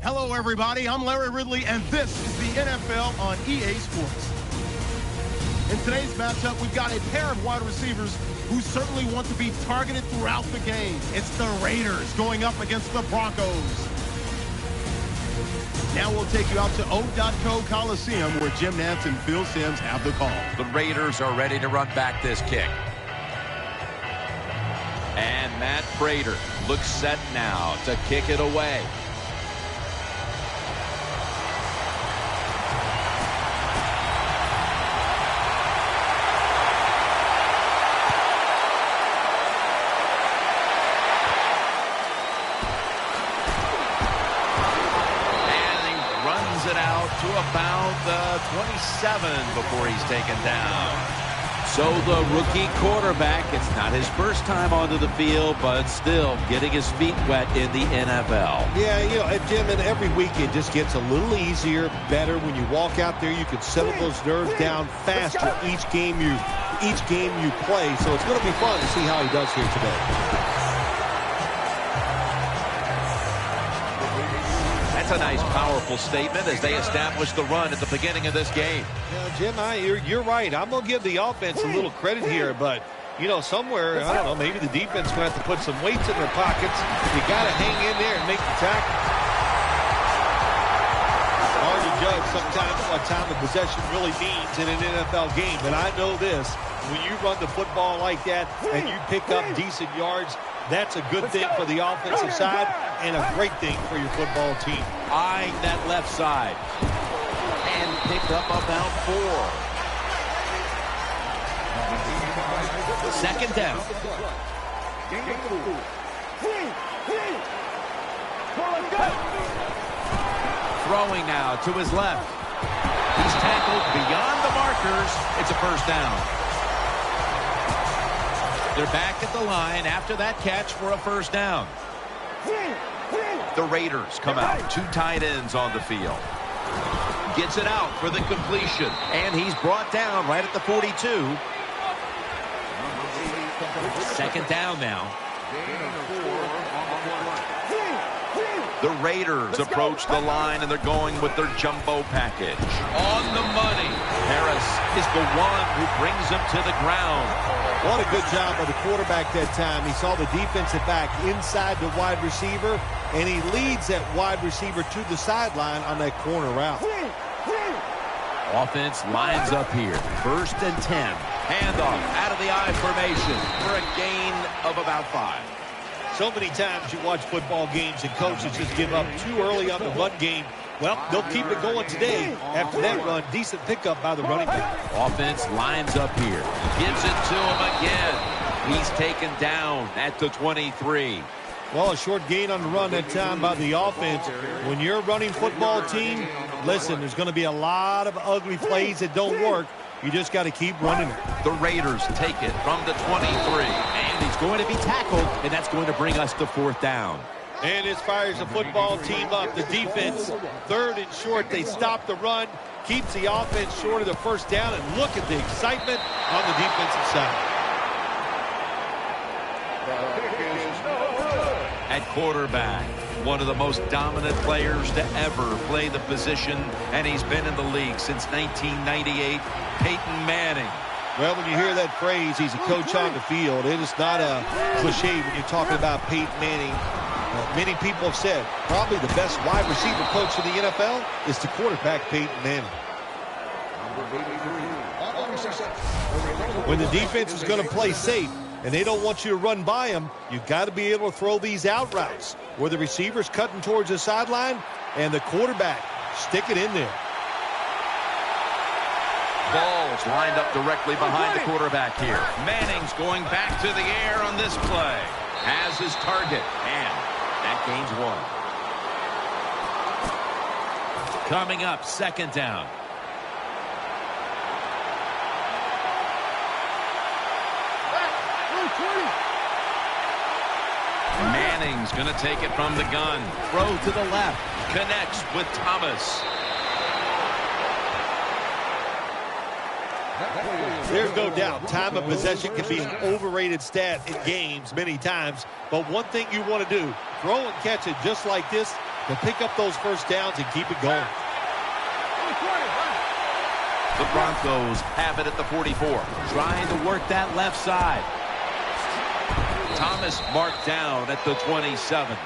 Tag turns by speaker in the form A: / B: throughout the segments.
A: Hello, everybody. I'm Larry Ridley, and this is the NFL on EA Sports. In today's matchup, we've got a pair of wide receivers who certainly want to be targeted throughout the game. It's the Raiders going up against the Broncos. Now we'll take you out to O.co Coliseum, where Jim Nantz and Phil Simms have the call.
B: The Raiders are ready to run back this kick. And Matt Prater looks set now to kick it away. To about the 27 before he's taken down. So the rookie quarterback, it's not his first time onto the field, but still getting his feet wet in the NFL.
C: Yeah, you know, Jim, and every week it just gets a little easier, better. When you walk out there, you can settle those nerves down faster each game you play. So it's going to be fun to see how he does here today.
B: That's a nice, powerful statement as they establish the run at the beginning of this game.
C: Yeah, Jim, you're right. I'm going to give the offense a little credit here, but, you know, somewhere, I don't know, maybe the defense is going to have to put some weights in their pockets. You got to hang in there and make the tackle. Hard to judge sometimes what time of possession really means in an NFL game, but I know this. When you run the football like that and you pick up decent yards, that's a good thing for the offensive side and a great thing for your football team.
B: Eyeing that left side. And picked up about 4. Second down. Throwing now to his left. He's tackled beyond the markers. It's a first down. They're back at the line after that catch for a first down. The Raiders come out. 2 tight ends on the field. Gets it out for the completion. And he's brought down right at the 42. Second down now. The Raiders approach the line, and they're going with their jumbo package. On the money. Harris is the one who brings him to the ground.
C: What a good job by the quarterback that time. He saw the defensive back inside the wide receiver, and he leads that wide receiver to the sideline on that corner route.
B: Offense lines up here. 1st and 10. Handoff out of the I formation for a gain of about 5.
C: So many times you watch football games and coaches just give up too early on the run game. Well, they'll keep it going today. After that run, decent pickup by the running back.
B: Offense lines up here. Gives it to him again. He's taken down at the 23.
C: Well, a short gain on the run that time by the offense. When you're a running football team, listen, there's going to be a lot of ugly plays that don't work. You just got to keep running it.
B: The Raiders take it from the 23. And he's going to be tackled, and that's going to bring us to 4th down.
C: And this fires the football team up. The defense, 3rd and short. They stop the run, keeps the offense short of the first down, and look at the excitement on the defensive side.
B: At quarterback, one of the most dominant players to ever play the position, and he's been in the league since 1998, Peyton Manning.
C: Well, when you hear that phrase, he's a coach on the field, it is not a cliche when you're talking about Peyton Manning. Many people have said probably the best wide receiver coach in the NFL is the quarterback, Peyton Manning. When the defense is going to play safe and they don't want you to run by them, you've got to be able to throw these out routes where the receiver's cutting towards the sideline and the quarterback stick it in there.
B: Ball's lined up directly behind the quarterback here. Manning's going back to the air on this play. Has his target, and that gains 1. Coming up, 2nd down. Manning's going to take it from the gun. Throw to the left. Connects with Thomas.
C: There's no doubt time of possession can be an overrated stat in games many times. But one thing you want to do, throw and catch it just like this, to pick up those first downs and keep it going.
B: The Broncos have it at the 44.
D: Trying to work that left side.
B: Thomas marked down at the 27.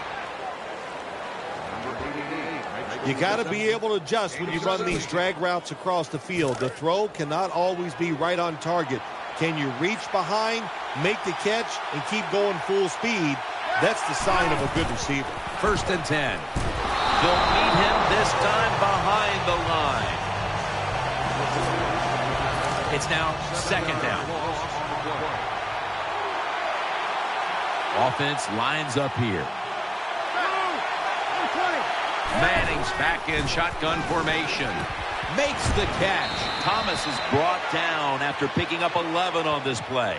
C: You got to be able to adjust when you run these drag routes across the field. The throw cannot always be right on target. Can you reach behind, make the catch, and keep going full speed? That's the sign of a good receiver.
B: 1st and 10. They'll meet him this time behind the line.
D: It's now 2nd down. Offense lines up here.
B: Manning's back in shotgun formation. Makes the catch. Thomas is brought down after picking up 11 on this play.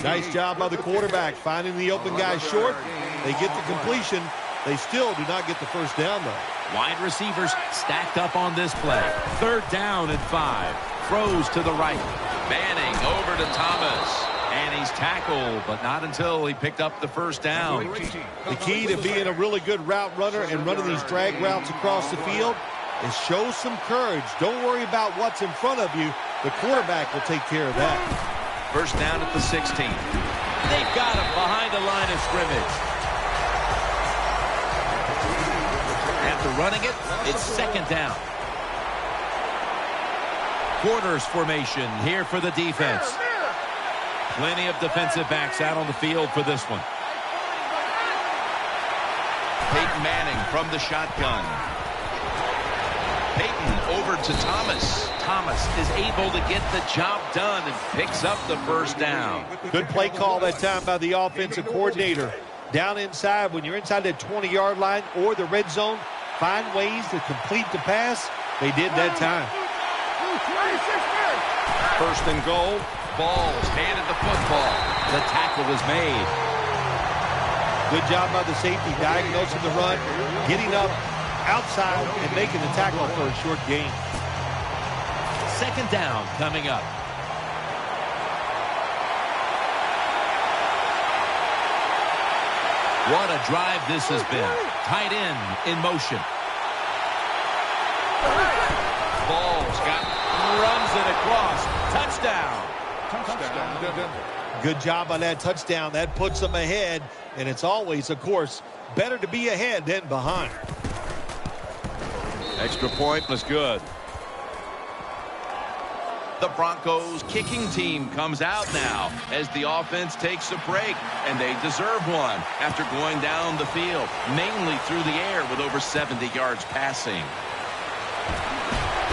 C: Nice job by the quarterback finding the open guy short. They get the completion. They still do not get the first down, though.
D: Wide receivers stacked up on this play. 3rd down and 5. Throws to the right.
B: Manning over to Thomas. And he's tackled, but not until he picked up the first down.
C: The key to being a really good route runner and running these drag routes across the field is show some courage. Don't worry about what's in front of you. The quarterback will take care of that.
B: 1st down at the 16.
D: They've got him behind the line of scrimmage. After running it, it's 2nd down. Corners formation here for the defense. Plenty of defensive backs out on the field for this one.
B: Peyton Manning from the shotgun. Peyton over to Thomas. Thomas is able to get the job done and picks up the first down.
C: Good play call that time by the offensive coordinator. Down inside, when you're inside that 20-yard line or the red zone, find ways to complete the pass. They did that time.
B: 1st and goal. Balls handed the football.
D: The tackle was made.
C: Good job by the safety diagnosing the run, getting up outside and making the tackle for a short gain.
D: 2nd down coming up. What a drive this has been. Tight end in motion.
B: Balls runs it across. Touchdown.
C: Good job on that touchdown. That puts them ahead, and it's always, of course, better to be ahead than behind.
B: Extra point was good. The Broncos kicking team comes out now as the offense takes a break, and they deserve one after going down the field, mainly through the air with over 70 yards passing.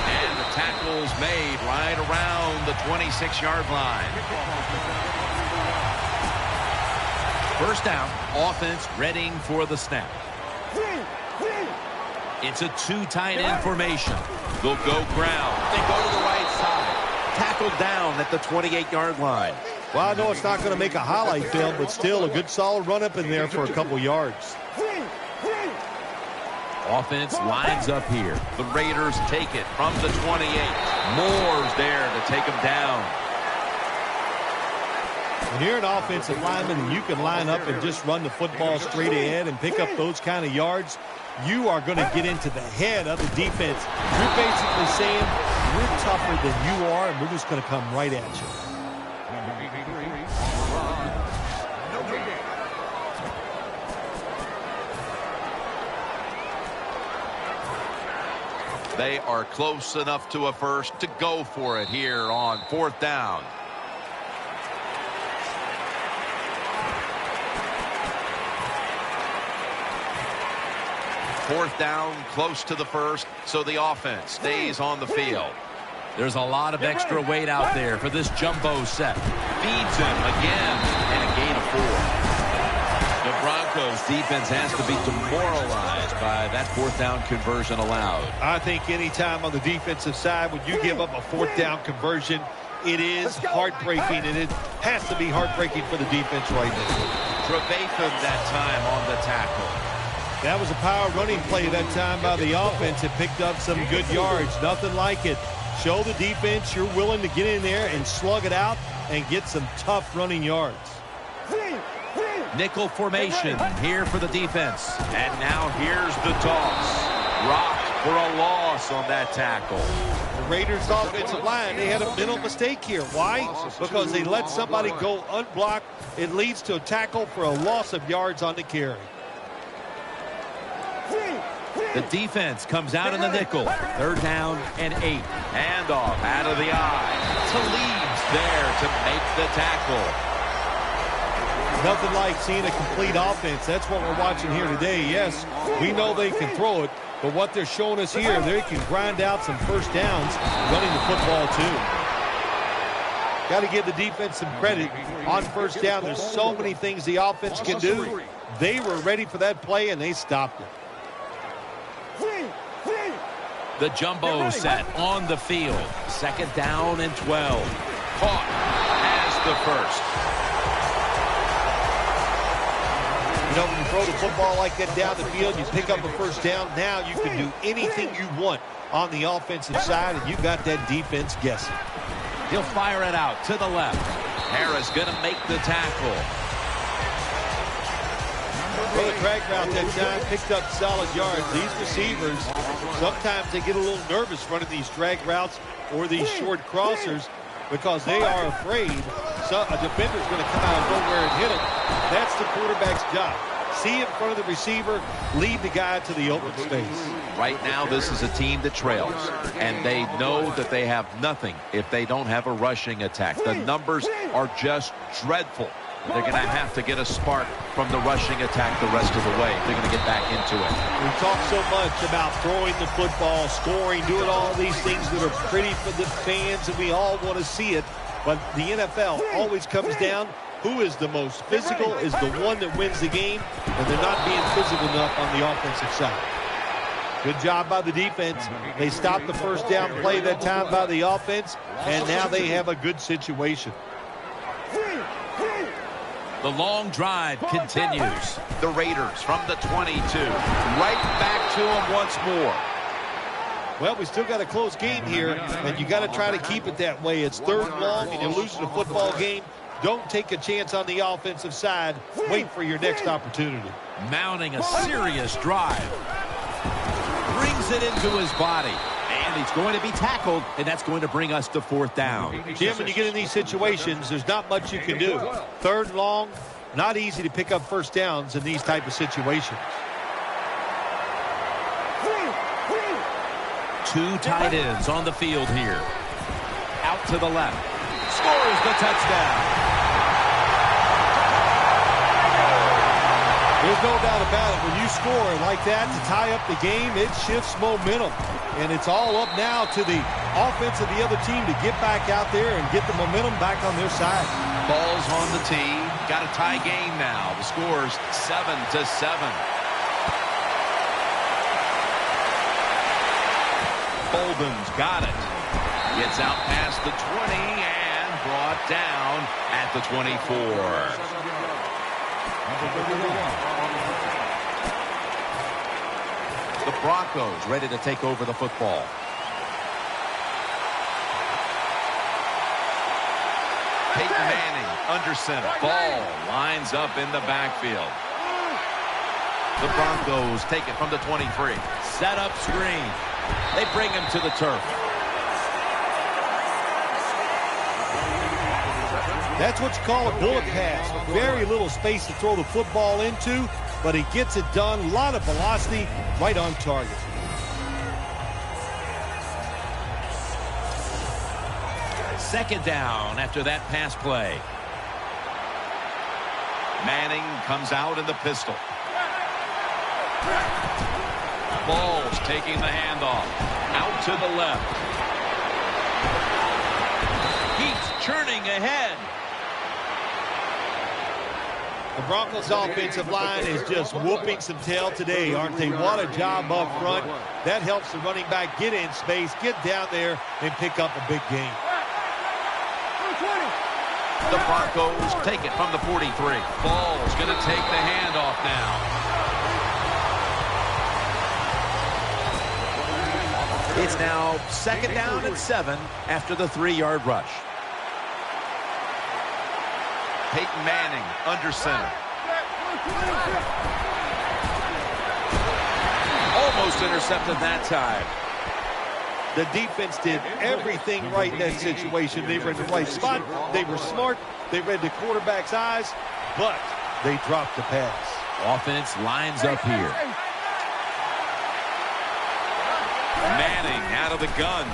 B: And the tackle's made right around the 26-yard line.
D: 1st down, offense readying for the snap. It's a 2 tight end formation.
B: They'll go ground. They go to the right side. Tackled down at the 28-yard line.
C: Well, I know it's not going to make a highlight film, but still a good solid run up in there for a couple yards.
D: Offense lines up here.
B: The Raiders take it from the 28. Moore's there to take them down.
C: When you're an offensive lineman and you can line up and just run the football straight ahead and pick up those kind of yards, you are going to get into the head of the defense. You're basically saying, we're tougher than you are, and we're just going to come right at you.
B: They are close enough to a first to go for it here on 4th down. Fourth down, close to the first, so the offense stays on the field.
D: There's a lot of extra weight out there for this jumbo set.
B: Feeds him again, and a gain of 4. The Broncos defense has to be demoralized by that 4th down conversion allowed.
C: I think anytime on the defensive side when you give up a 4th down conversion, it is heartbreaking, and it has to be heartbreaking for the defense right now.
B: Trevathan that time on the tackle.
C: That was a power running play that time by the offense. It picked up some good yards. Nothing like it. Show the defense you're willing to get in there and slug it out and get some tough running yards.
D: Nickel formation here for the defense. And now here's the toss. Rocked for a loss on that tackle.
C: The Raiders offensive line, they had a mental mistake here. Why? Because they let somebody go unblocked. It leads to a tackle for a loss of yards on the carry.
D: The defense comes out in the nickel. 3rd down and 8.
B: Handoff out of the eye. Talib's there to make the tackle.
C: Nothing like seeing a complete offense. That's what we're watching here today. Yes, we know they can throw it, but what they're showing us here, they can grind out some first downs running the football too. Got to give the defense some credit on first down. There's so many things the offense can do. They were ready for that play, and they stopped it.
D: The jumbo set on the field. 2nd down and 12.
B: Caught as the first.
C: You know, when you throw the football like that down the field, you pick up a first down. Now you can do anything you want on the offensive side, and you got that defense guessing.
D: He'll fire it out to the left.
B: Harris going to make the tackle.
C: Well, the drag route that time picked up solid yards. These receivers, sometimes they get a little nervous running these drag routes or these short crossers because they are afraid a defender's going to come out of nowhere and hit them. That's the quarterback's job. See in front of the receiver, lead the guy to the open space.
B: Right now, this is a team that trails, and they know that they have nothing if they don't have a rushing attack. The numbers are just dreadful. They're going to have to get a spark from the rushing attack the rest of the way if they're going to get back into it.
C: We talk so much about throwing the football, scoring, doing all these things that are pretty for the fans, and we all want to see it. But the NFL always comes down, who is the most physical is the one that wins the game, and they're not being physical enough on the offensive side. Good job by the defense. They stopped the first down play that time by the offense, and now they have a good situation.
D: The long drive continues.
B: The Raiders from the 22. Right back to them once more.
C: Well, we still got a close game here, and you got to try to keep it that way. It's 3rd and long, and you're losing a football game. Don't take a chance on the offensive side. Wait for your next opportunity.
D: Mounting a serious drive. Brings it into his body. And he's going to be tackled, and that's going to bring us to 4th down.
C: Jim, when you get in these situations, there's not much you can do. 3rd and long, not easy to pick up first downs in these type of situations.
D: 2 tight ends on the field here. Out to the left. Scores the touchdown.
C: There's no doubt about it. When you score like that to tie up the game, it shifts momentum. And it's all up now to the offense of the other team to get back out there and get the momentum back on their side.
B: Ball's on the tee. Got a tie game now. The score's 7-7. Bolden's got it. Gets out past the 20 and brought down at the 24. The Broncos ready to take over the football. Peyton Manning under center. Ball lines up in the backfield. The Broncos take it from the 23.
D: Set up screen. They bring him to the turf.
C: That's what you call a bullet pass. Very little space to throw the football into, but he gets it done. A lot of velocity, right on target.
D: Second down after that pass play.
B: Manning comes out in the pistol. Ball's taking the handoff. Out to the left.
D: He's churning ahead.
C: The Broncos offensive line is just whooping some tail today, aren't they? What a job up front. That helps the running back get in space, get down there, and pick up a big gain.
B: The Broncos take it from the 43. Ball's going to take the handoff now.
D: It's now second down and 7 after the 3-yard rush.
B: Peyton Manning under center. Almost intercepted that time.
C: The defense did everything right in that situation. They were in the right spot. They were smart. They read the quarterback's eyes, but they dropped the pass.
D: Offense lines up here.
B: Manning out of the gun.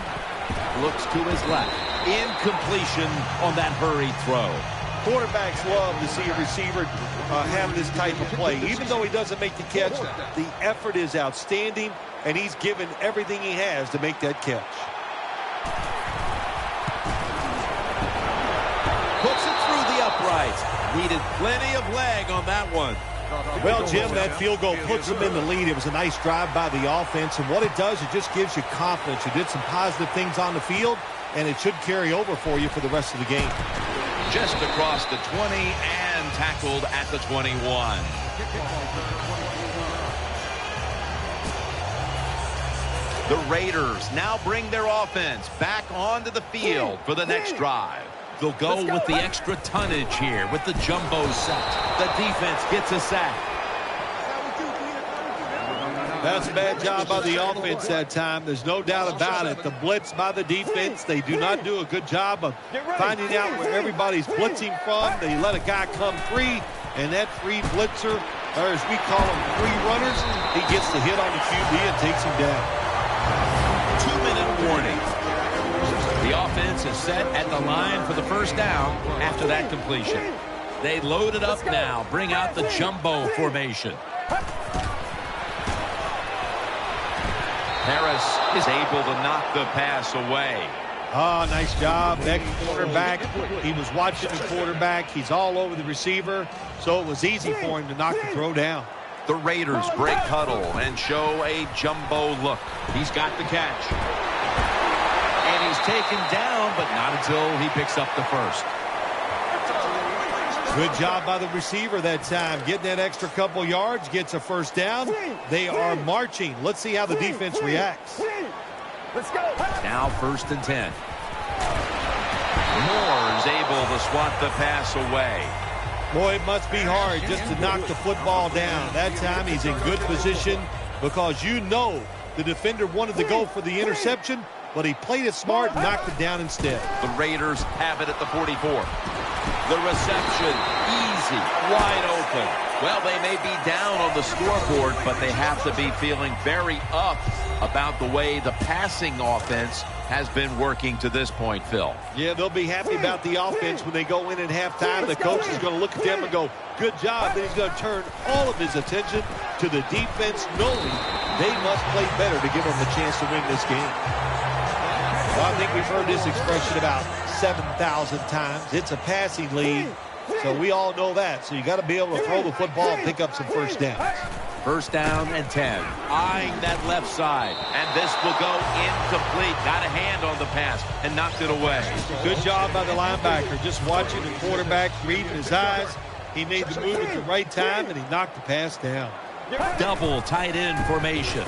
D: Looks to his left. Incompletion on that hurried throw.
C: Quarterbacks love to see a receiver have this type of play. Even though he doesn't make the catch, the effort is outstanding, and he's given everything he has to make that catch.
D: Puts it through the uprights. Needed plenty of leg on that one.
C: Well, Jim, that field goal puts them in the lead. It was a nice drive by the offense, and what it does, it just gives you confidence. You did some positive things on the field, and it should carry over for you for the rest of the game.
B: Just across the 20 and tackled at the 21. The Raiders now bring their offense back onto the field for the next drive.
D: They'll go with the extra tonnage here with the jumbo set. The defense gets a sack.
C: That's a bad job by the offense that time. There's no doubt about it. The blitz by the defense, they do not do a good job of finding out where everybody's blitzing from. They let a guy come free, and that free blitzer, or as we call them, free runners, he gets the hit on the QB and takes him down.
D: 2-minute warning. The offense is set at the line for the first down after that completion. They load it up now, bring out the jumbo formation.
B: Harris is able to knock the pass away.
C: Oh, nice job. That quarterback, he was watching the quarterback. He's all over the receiver, so it was easy for him to knock the throw down.
B: The Raiders break huddle and show a jumbo look.
D: He's got the catch. And he's taken down, but not until he picks up the first.
C: Good job by the receiver that time. Getting that extra couple yards, gets a first down. They are marching. Let's see how the defense reacts.
E: Let's go.
D: Now 1st and 10.
B: Moore is able to swat the pass away.
C: Boy, it must be hard just to knock the football down. That time he's in good position because you know the defender wanted to go for the interception, but he played it smart and knocked it down instead.
B: The Raiders have it at the 44. The reception, easy, wide open. Well, they may be down on the scoreboard, but they have to be feeling very up about the way the passing offense has been working to this point, Phil.
C: Yeah, they'll be happy about the offense when they go in at halftime. The coach is going to look at them and go, good job. Then he's going to turn all of his attention to the defense, knowing they must play better to give them a chance to win this game. Well, I think we've heard this expression about 7,000 times. It's a passing league, so we all know that. So you got to be able to throw the football and pick up some first downs.
D: 1st down and 10. Eyeing that left side.
B: And this will go incomplete. Got a hand on the pass and knocked it away.
C: Good job by the linebacker. Just watching the quarterback, reading his eyes. He made the move at the right time, and he knocked the pass down.
D: Double tight end formation.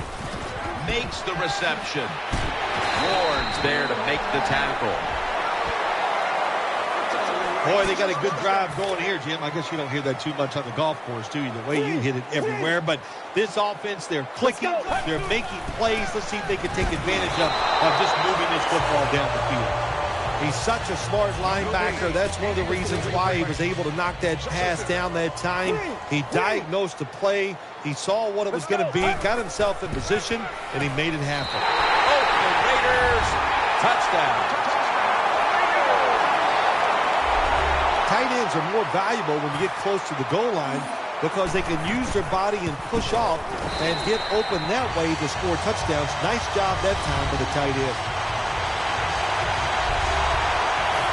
B: Makes the reception. Ward's there to make the tackle.
C: Boy, they got a good drive going here, Jim. I guess you don't hear that too much on the golf course, do you? The way you hit it everywhere. But this offense, they're clicking. They're making plays. Let's see if they can take advantage of just moving this football down the field. He's such a smart linebacker. That's one of the reasons why he was able to knock that pass down that time. He diagnosed the play. He saw what it was going to be, got himself in position, and he made it happen.
B: Oakland Raiders, touchdown.
C: Tight ends are more valuable when you get close to the goal line because they can use their body and push off and get open that way to score touchdowns. Nice job that time for the tight end.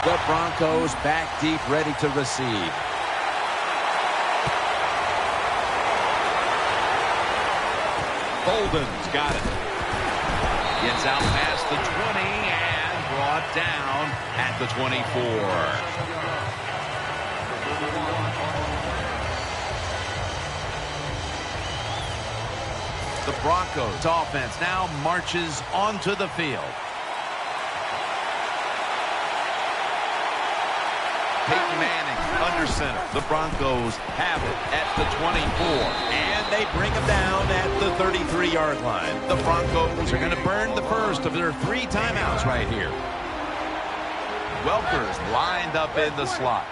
D: The Broncos back deep, ready to receive.
B: Bolden's got it. Gets out past the 20 and brought down at the 24. The Broncos offense now marches onto the field. Peyton Manning under center. The Broncos have it at the 24.
D: And they bring him down at the 33-yard line.
B: The Broncos are going to burn the first of their 3 timeouts right here. Welker's lined up in the slot.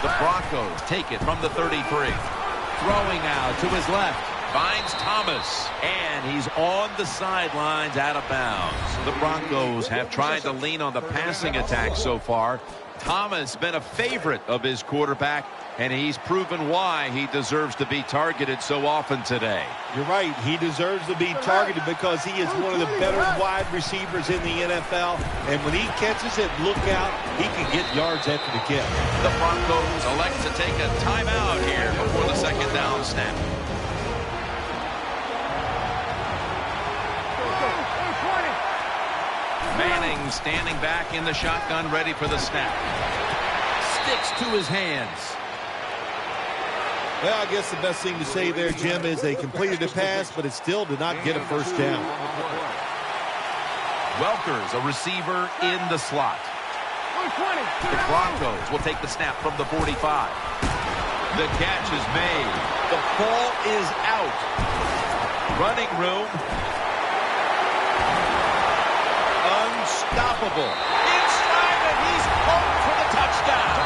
B: The Broncos take it from the 33. Throwing out to his left. Finds Thomas. And he's on the sidelines out of bounds. The Broncos have tried to lean on the passing attack so far. Thomas been a favorite of his quarterback, and he's proven why he deserves to be targeted so often today.
C: You're right. He deserves to be targeted because he is one of the better wide receivers in the NFL. And when he catches it, look out, he can get yards after the catch.
B: The Broncos elect to take a timeout here before the second down snap. Manning standing back in the shotgun, ready for the snap. Sticks to his hands.
C: Well, I guess the best thing to say there, Jim, is they completed the pass, but it still did not get a first down.
B: Welker's a receiver in the slot. The Broncos will take the snap from the 45. The catch is made. The ball is out. Running room. Unstoppable. Inside, and he's home for the touchdown.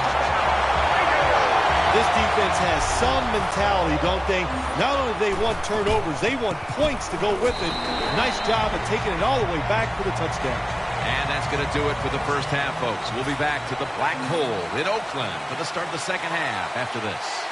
C: This defense has some mentality, don't they? Not only do they want turnovers, they want points to go with it. Nice job of taking it all the way back for the touchdown.
B: And that's going to do it for the first half, folks. We'll be back to the Black Hole in Oakland for the start of the second half after this.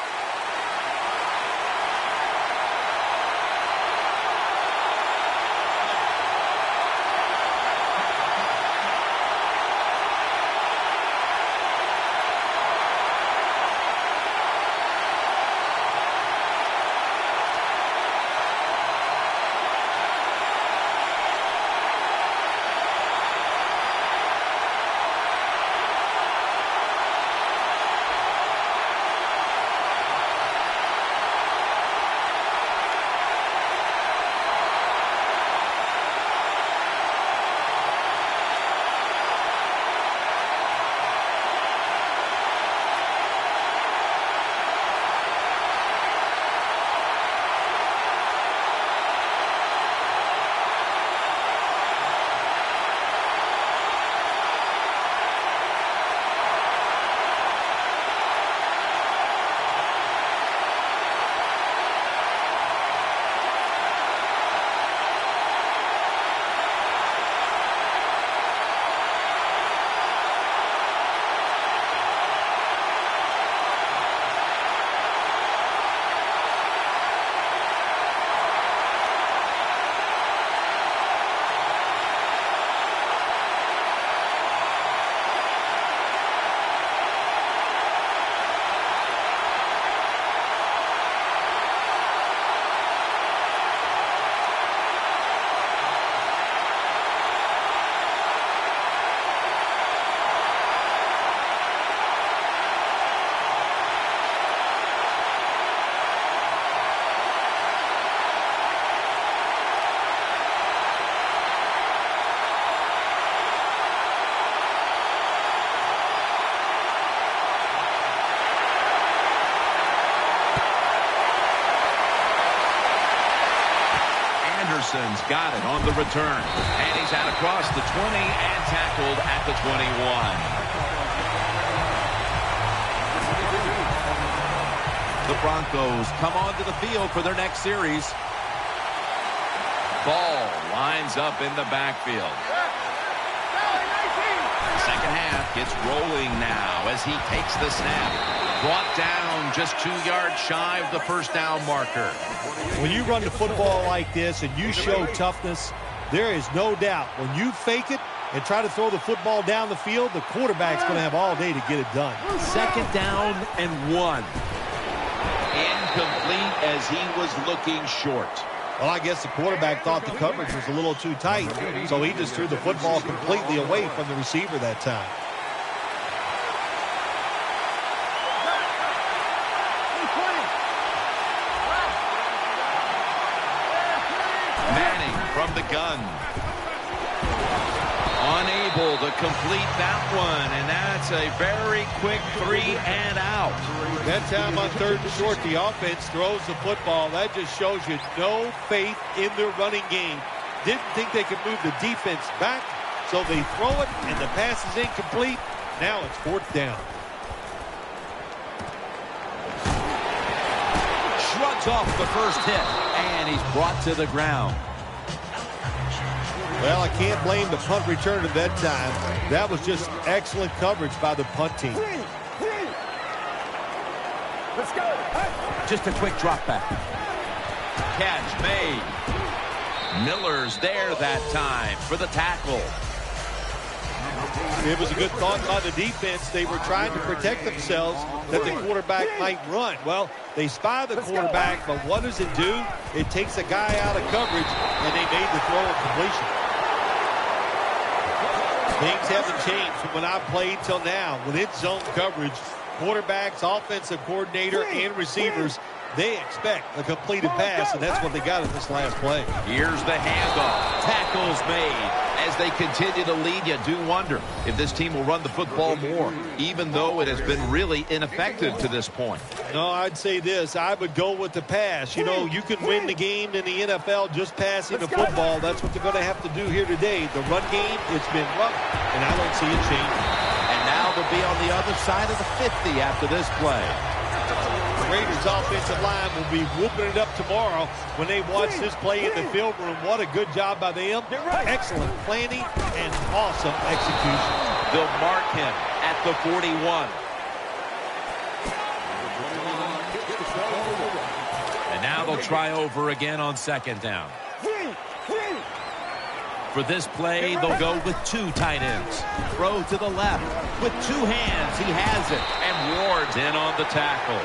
B: Anderson's got it on the return. And he's out across the 20 and tackled at the 21. The Broncos come onto the field for their next series. Ball lines up in the backfield. Second half gets rolling now as he takes the snap. Brought down just 2 yards shy of the first down marker.
C: When you run the football like this and you show toughness, there is no doubt when you fake it and try to throw the football down the field, the quarterback's going to have all day to get it done.
D: Second down and 1.
B: Incomplete as he was looking short.
C: Well, I guess the quarterback thought the coverage was a little too tight, so he just threw the football completely away from the receiver that time. Manning
B: from the gun. Unable to to complete that one, and that's a very quick 3 and out.
C: That time on 3rd and short, the offense throws the football. That just shows you no faith in their running game. Didn't think they could move the defense back, so they throw it, and the pass is incomplete. Now it's 4th down.
B: Shrugs off the first hit, and he's brought to the ground.
C: Well, I can't blame the punt return at that time. That was just excellent coverage by the punt team.
D: Let's go. Just a quick drop back.
B: Catch made. Miller's there that time for the tackle.
C: It was a good thought by the defense. They were trying to protect themselves that the quarterback might run. Well, they spy the quarterback, but what does it do? It takes a guy out of coverage, and they made the throw and completion. Things haven't changed from when I played till now. With its zone coverage, quarterbacks, offensive coordinator, and receivers, they expect a completed pass, and that's what they got in this last play.
B: Here's the handoff. Tackles made. As they continue to lead, you do wonder if this team will run the football more, even though it has been really ineffective to this point.
C: No, I'd say this. I would go with the pass. You know, you can win the game in the NFL just passing the football. That's what they're going to have to do here today. The run game, it's been rough, and I don't see it changing.
B: And now they'll be on the other side of the 50 after this play.
C: The Raiders' offensive line will be whooping it up tomorrow when they watch this play in the film room. What a good job by them. Excellent planning and awesome execution.
B: They'll mark him at the 41. And now they'll try over again on 2nd down. For this play, they'll go with 2 tight ends. Throw to the left. With 2 hands, he has it. And Ward's in on the tackle.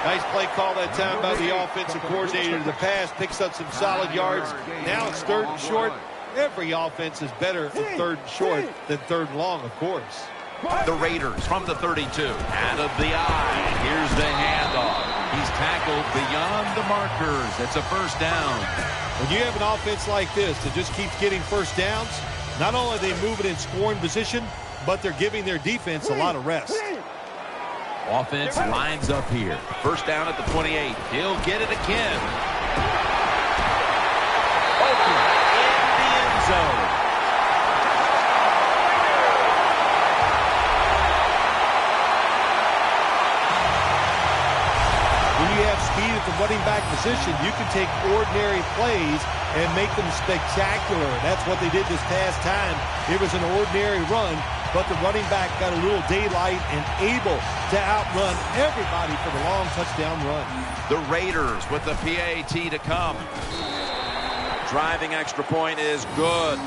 C: Nice play call that time by the offensive coordinator. The pass picks up some solid yards. Now it's 3rd and short. Every offense is better in 3rd and short than 3rd and long, of course.
B: The Raiders from the 32. Out of the eye. Here's the handoff. He's tackled beyond the markers. It's a 1st down.
C: When you have an offense like this that just keeps getting 1st downs, not only are they moving in scoring position, but they're giving their defense a lot of rest.
B: Offense lines up here. 1st down at the 28. He'll get it again. Open in the end zone.
C: When you have speed at the running back position, you can take ordinary plays and make them spectacular. That's what they did this past time. It was an ordinary run, but the running back got a little daylight and able to outrun everybody for the long touchdown run.
B: The Raiders with the PAT to come. Driving extra point is good.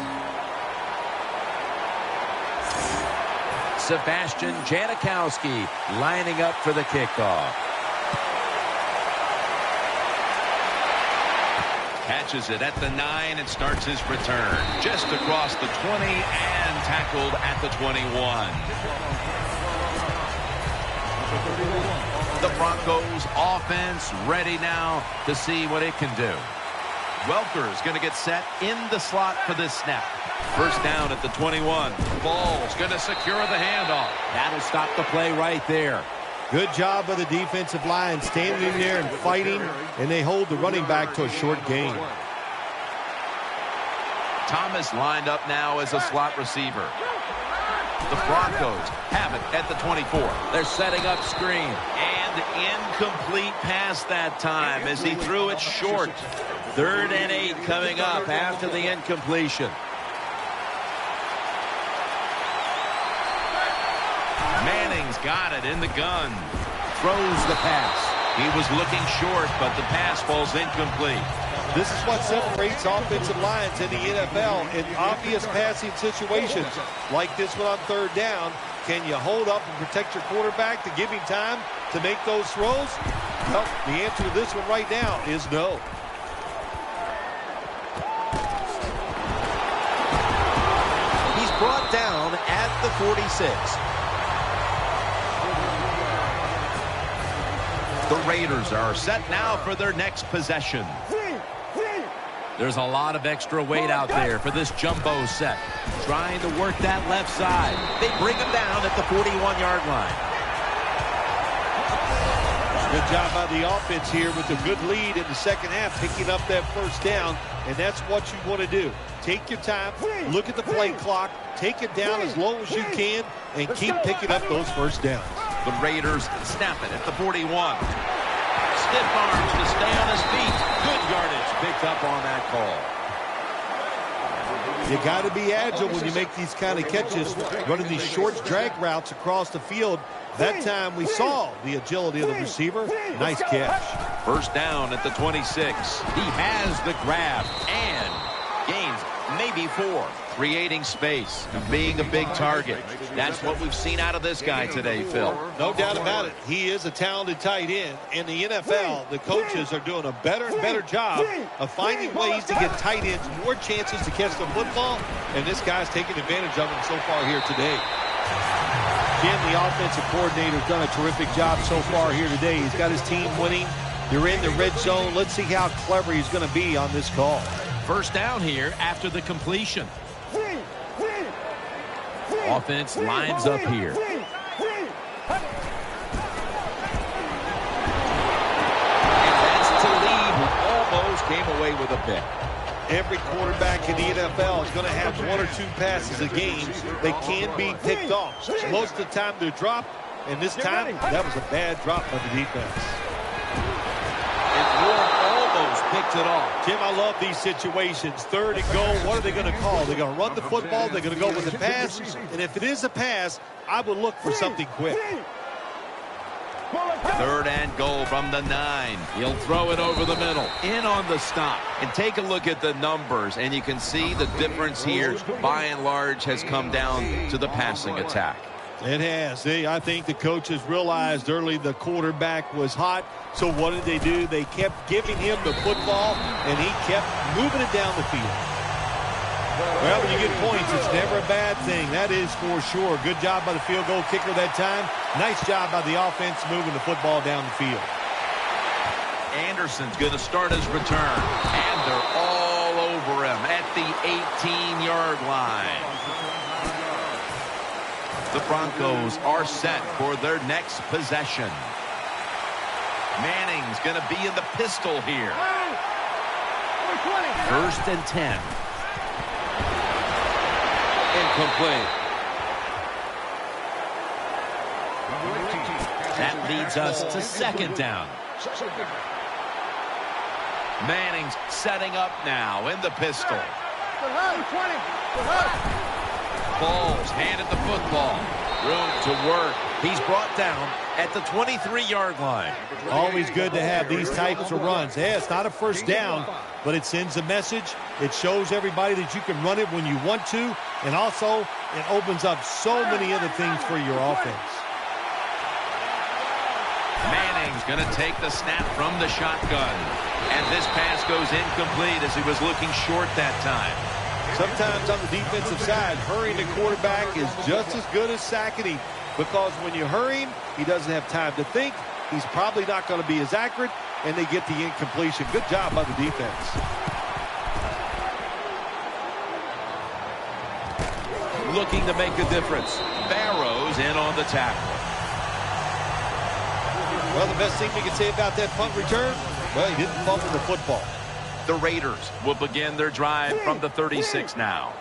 B: Sebastian Janikowski lining up for the kickoff. Catches it at the 9 and starts his return. Just across the 20 and tackled at the 21. The Broncos offense ready now to see what it can do. Welker's going to get set in the slot for this snap. 1st down at the 21. Ball's going to secure the handoff. That'll stop the play right there.
C: Good job by the defensive line standing in there and fighting, and they hold the running back to a short gain.
B: Thomas lined up now as a slot receiver. The Broncos have it at the 24. They're setting up screen. And incomplete pass that time as he threw it short. 3rd and 8 coming up after the incompletion. Manning's got it in the gun. Throws the pass. He was looking short, but the pass falls incomplete.
C: This is what separates offensive lines in the NFL in obvious passing situations like this one on 3rd down. Can you hold up and protect your quarterback to give him time to make those throws? Well, the answer to this one right now is no.
B: He's brought down at the 46. The Raiders are set now for their next possession.
D: There's a lot of extra weight out there for this jumbo set. Trying to work that left side.
B: They bring him down at the 41-yard line.
C: Good job by the offense here with a good lead in the second half, picking up that first down, and that's what you want to do. Take your time, look at the play clock, take it down as low as you can, and keep picking up those first downs.
B: The Raiders snap it at the 41. Stiff arms to stay on his feet. Good yardage picked up on that call.
C: You got to be agile when you make these kind of catches, running these short drag routes across the field. That time we saw the agility of the receiver. Nice catch.
B: First down at the 26. He has the grab and gains maybe 4. Creating space and being a big target. That's what we've seen out of this guy today, Phil.
C: No doubt about it. He is a talented tight end. In the NFL, the coaches are doing a better and better job of finding ways to get tight ends more chances to catch the football, and this guy's taking advantage of them so far here today. Jim, the offensive coordinator, has done a terrific job so far here today. He's got his team winning. They're in the red zone. Let's see how clever he's going to be on this call.
D: First down here after the completion. Offense lines up here.
B: And that's Talib, who almost came away with a pick.
C: Every quarterback in the NFL is going to have 1 or 2 passes a game that can be picked off. Most of the time they're dropped, and this time that was a bad drop by the defense.
B: And Warren almost picked it off.
C: Jim, I love these situations. 3rd and goal, what are they going to call? They're going to run the football, they're going to go with the pass, and if it is a pass, I would look for something quick.
B: 3rd and goal from the 9.
D: He'll throw it over the middle. In on the stop.
B: And take a look at the numbers, and you can see the difference here, by and large, has come down to the passing attack.
C: It has. I think the coaches realized early the quarterback was hot. So what did they do? They kept giving him the football, and he kept moving it down the field. Well, when you get points, it's never a bad thing. That is for sure. Good job by the field goal kicker that time. Nice job by the offense moving the football down the field.
B: Anderson's going to start his return, and they're all over him at the 18-yard line. The Broncos are set for their next possession. Manning's going to be in the pistol here.
D: 1st and 10.
B: Incomplete.
D: That leads us to 2nd down.
B: Manning's setting up now in the pistol. Balls handed the football. Room to work. He's brought down at the 23-yard line.
C: Always good to have these types of runs. Yeah, it's not a first down, but it sends a message. It shows everybody that you can run it when you want to, and also it opens up so many other things for your offense.
B: Manning's going to take the snap from the shotgun. And this pass goes incomplete as he was looking short that time.
C: Sometimes on the defensive side, hurrying the quarterback is just as good as sacking him, because when you hurry him, he doesn't have time to think. He's probably not going to be as accurate, and they get the incompletion. Good job by the defense.
B: Looking to make a difference. Barrows in on the tackle.
C: Well, the best thing we can say about that punt return, well, he didn't fumble the football.
B: The Raiders will begin their drive from the 36 now.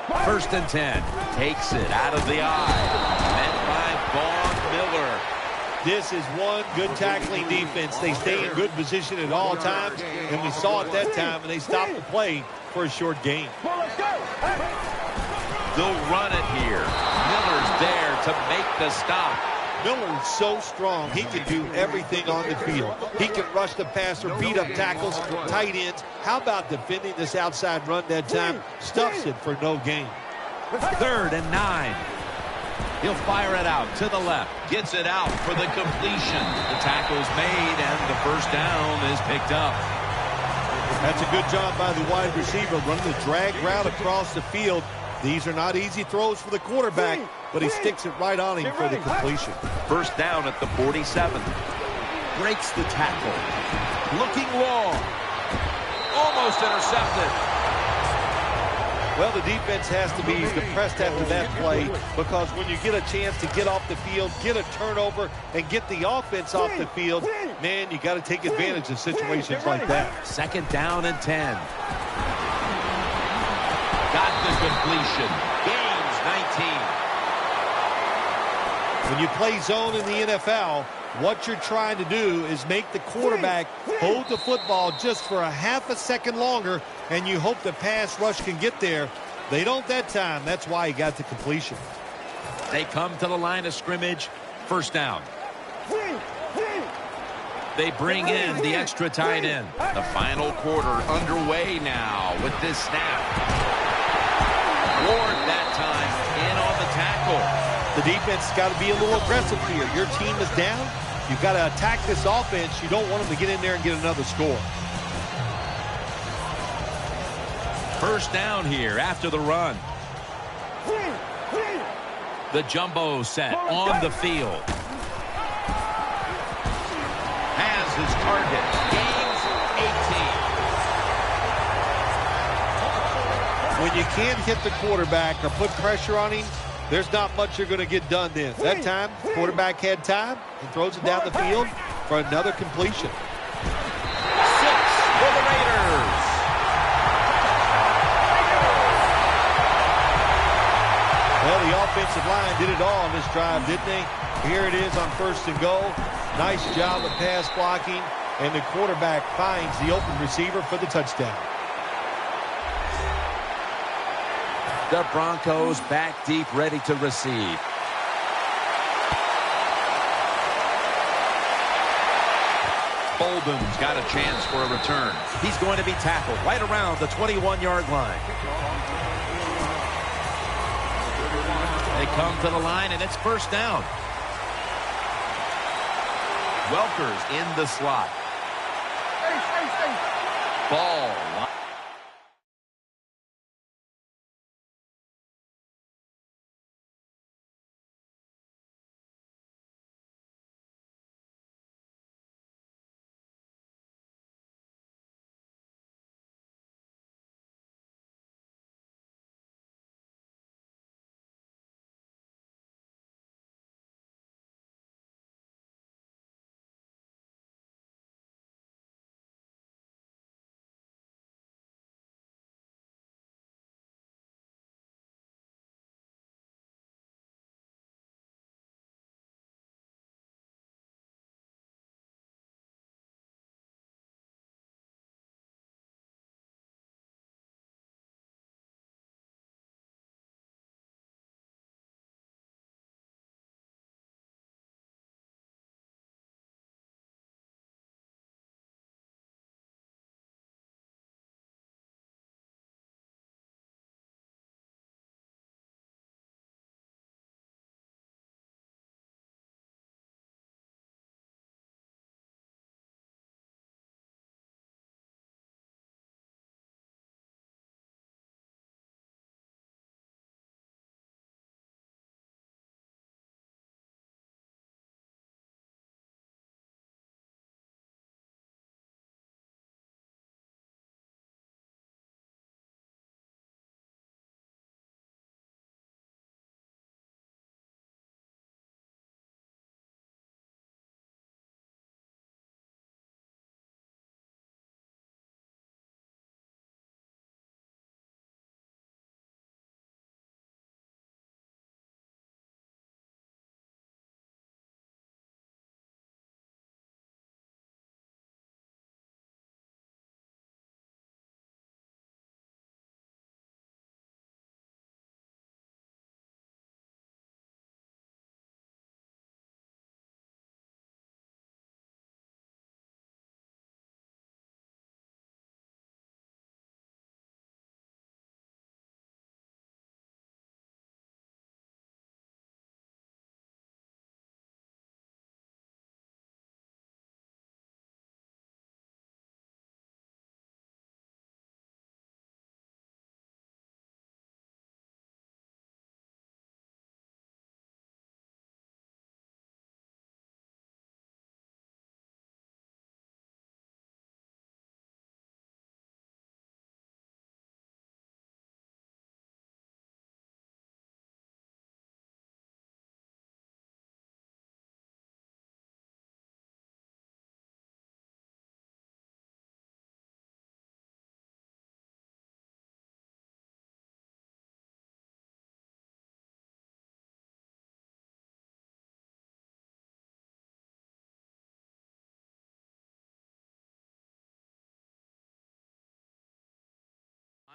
D: 1st and 10.
B: Takes it out of the eye. Met by Vaughn Miller.
C: This is one good tackling defense. They stay in good position at all times, and we saw it that time, and they stopped the play for a short gain.
B: They'll run it here. Miller's there to make the stop.
C: Miller is so strong, he can do everything on the field. He can rush the passer, beat up tackles, tight ends. How about defending this outside run that time? Stuffs it for no gain.
D: 3rd and 9. He'll fire it out to the left.
B: Gets it out for the completion. The tackle's made, and the first down is picked up.
C: That's a good job by the wide receiver, running the drag route across the field. These are not easy throws for the quarterback, but he sticks it right on him for the completion.
B: First down at the 47.
D: Breaks the tackle.
B: Looking long. Almost intercepted.
C: Well, the defense has to be depressed after that play, because when you get a chance to get off the field, get a turnover, and get the offense off the field, man, you got to take advantage of situations like that.
D: 2nd down and 10.
B: Got the completion. Gains 19.
C: When you play zone in the NFL, what you're trying to do is make the quarterback hold the football just for a half a second longer, and you hope the pass rush can get there. They don't that time. That's why he got the completion.
D: They come to the line of scrimmage. 1st down. They bring in the extra tight end.
B: The final quarter underway now with this snap. Ward that time in on the tackle.
C: The defense has got to be a little aggressive here. Your team is down. You've got to attack this offense. You don't want them to get in there and get another score.
D: 1st down here after the run. The jumbo set on the field.
B: Has his target. Gains 18.
C: When you can't hit the quarterback or put pressure on him, there's not much you're going to get done then. That time, quarterback had time and throws it down the field for another completion.
B: 6 for the Raiders.
C: Well, the offensive line did it all on this drive, didn't they? Here it is on 1st and goal. Nice job of pass blocking, and the quarterback finds the open receiver for the touchdown.
D: The Broncos back deep, ready to receive.
B: Bolden's got a chance for a return.
D: He's going to be tackled right around the 21-yard line. They come to the line, and it's 1st down.
B: Welker's in the slot. Ball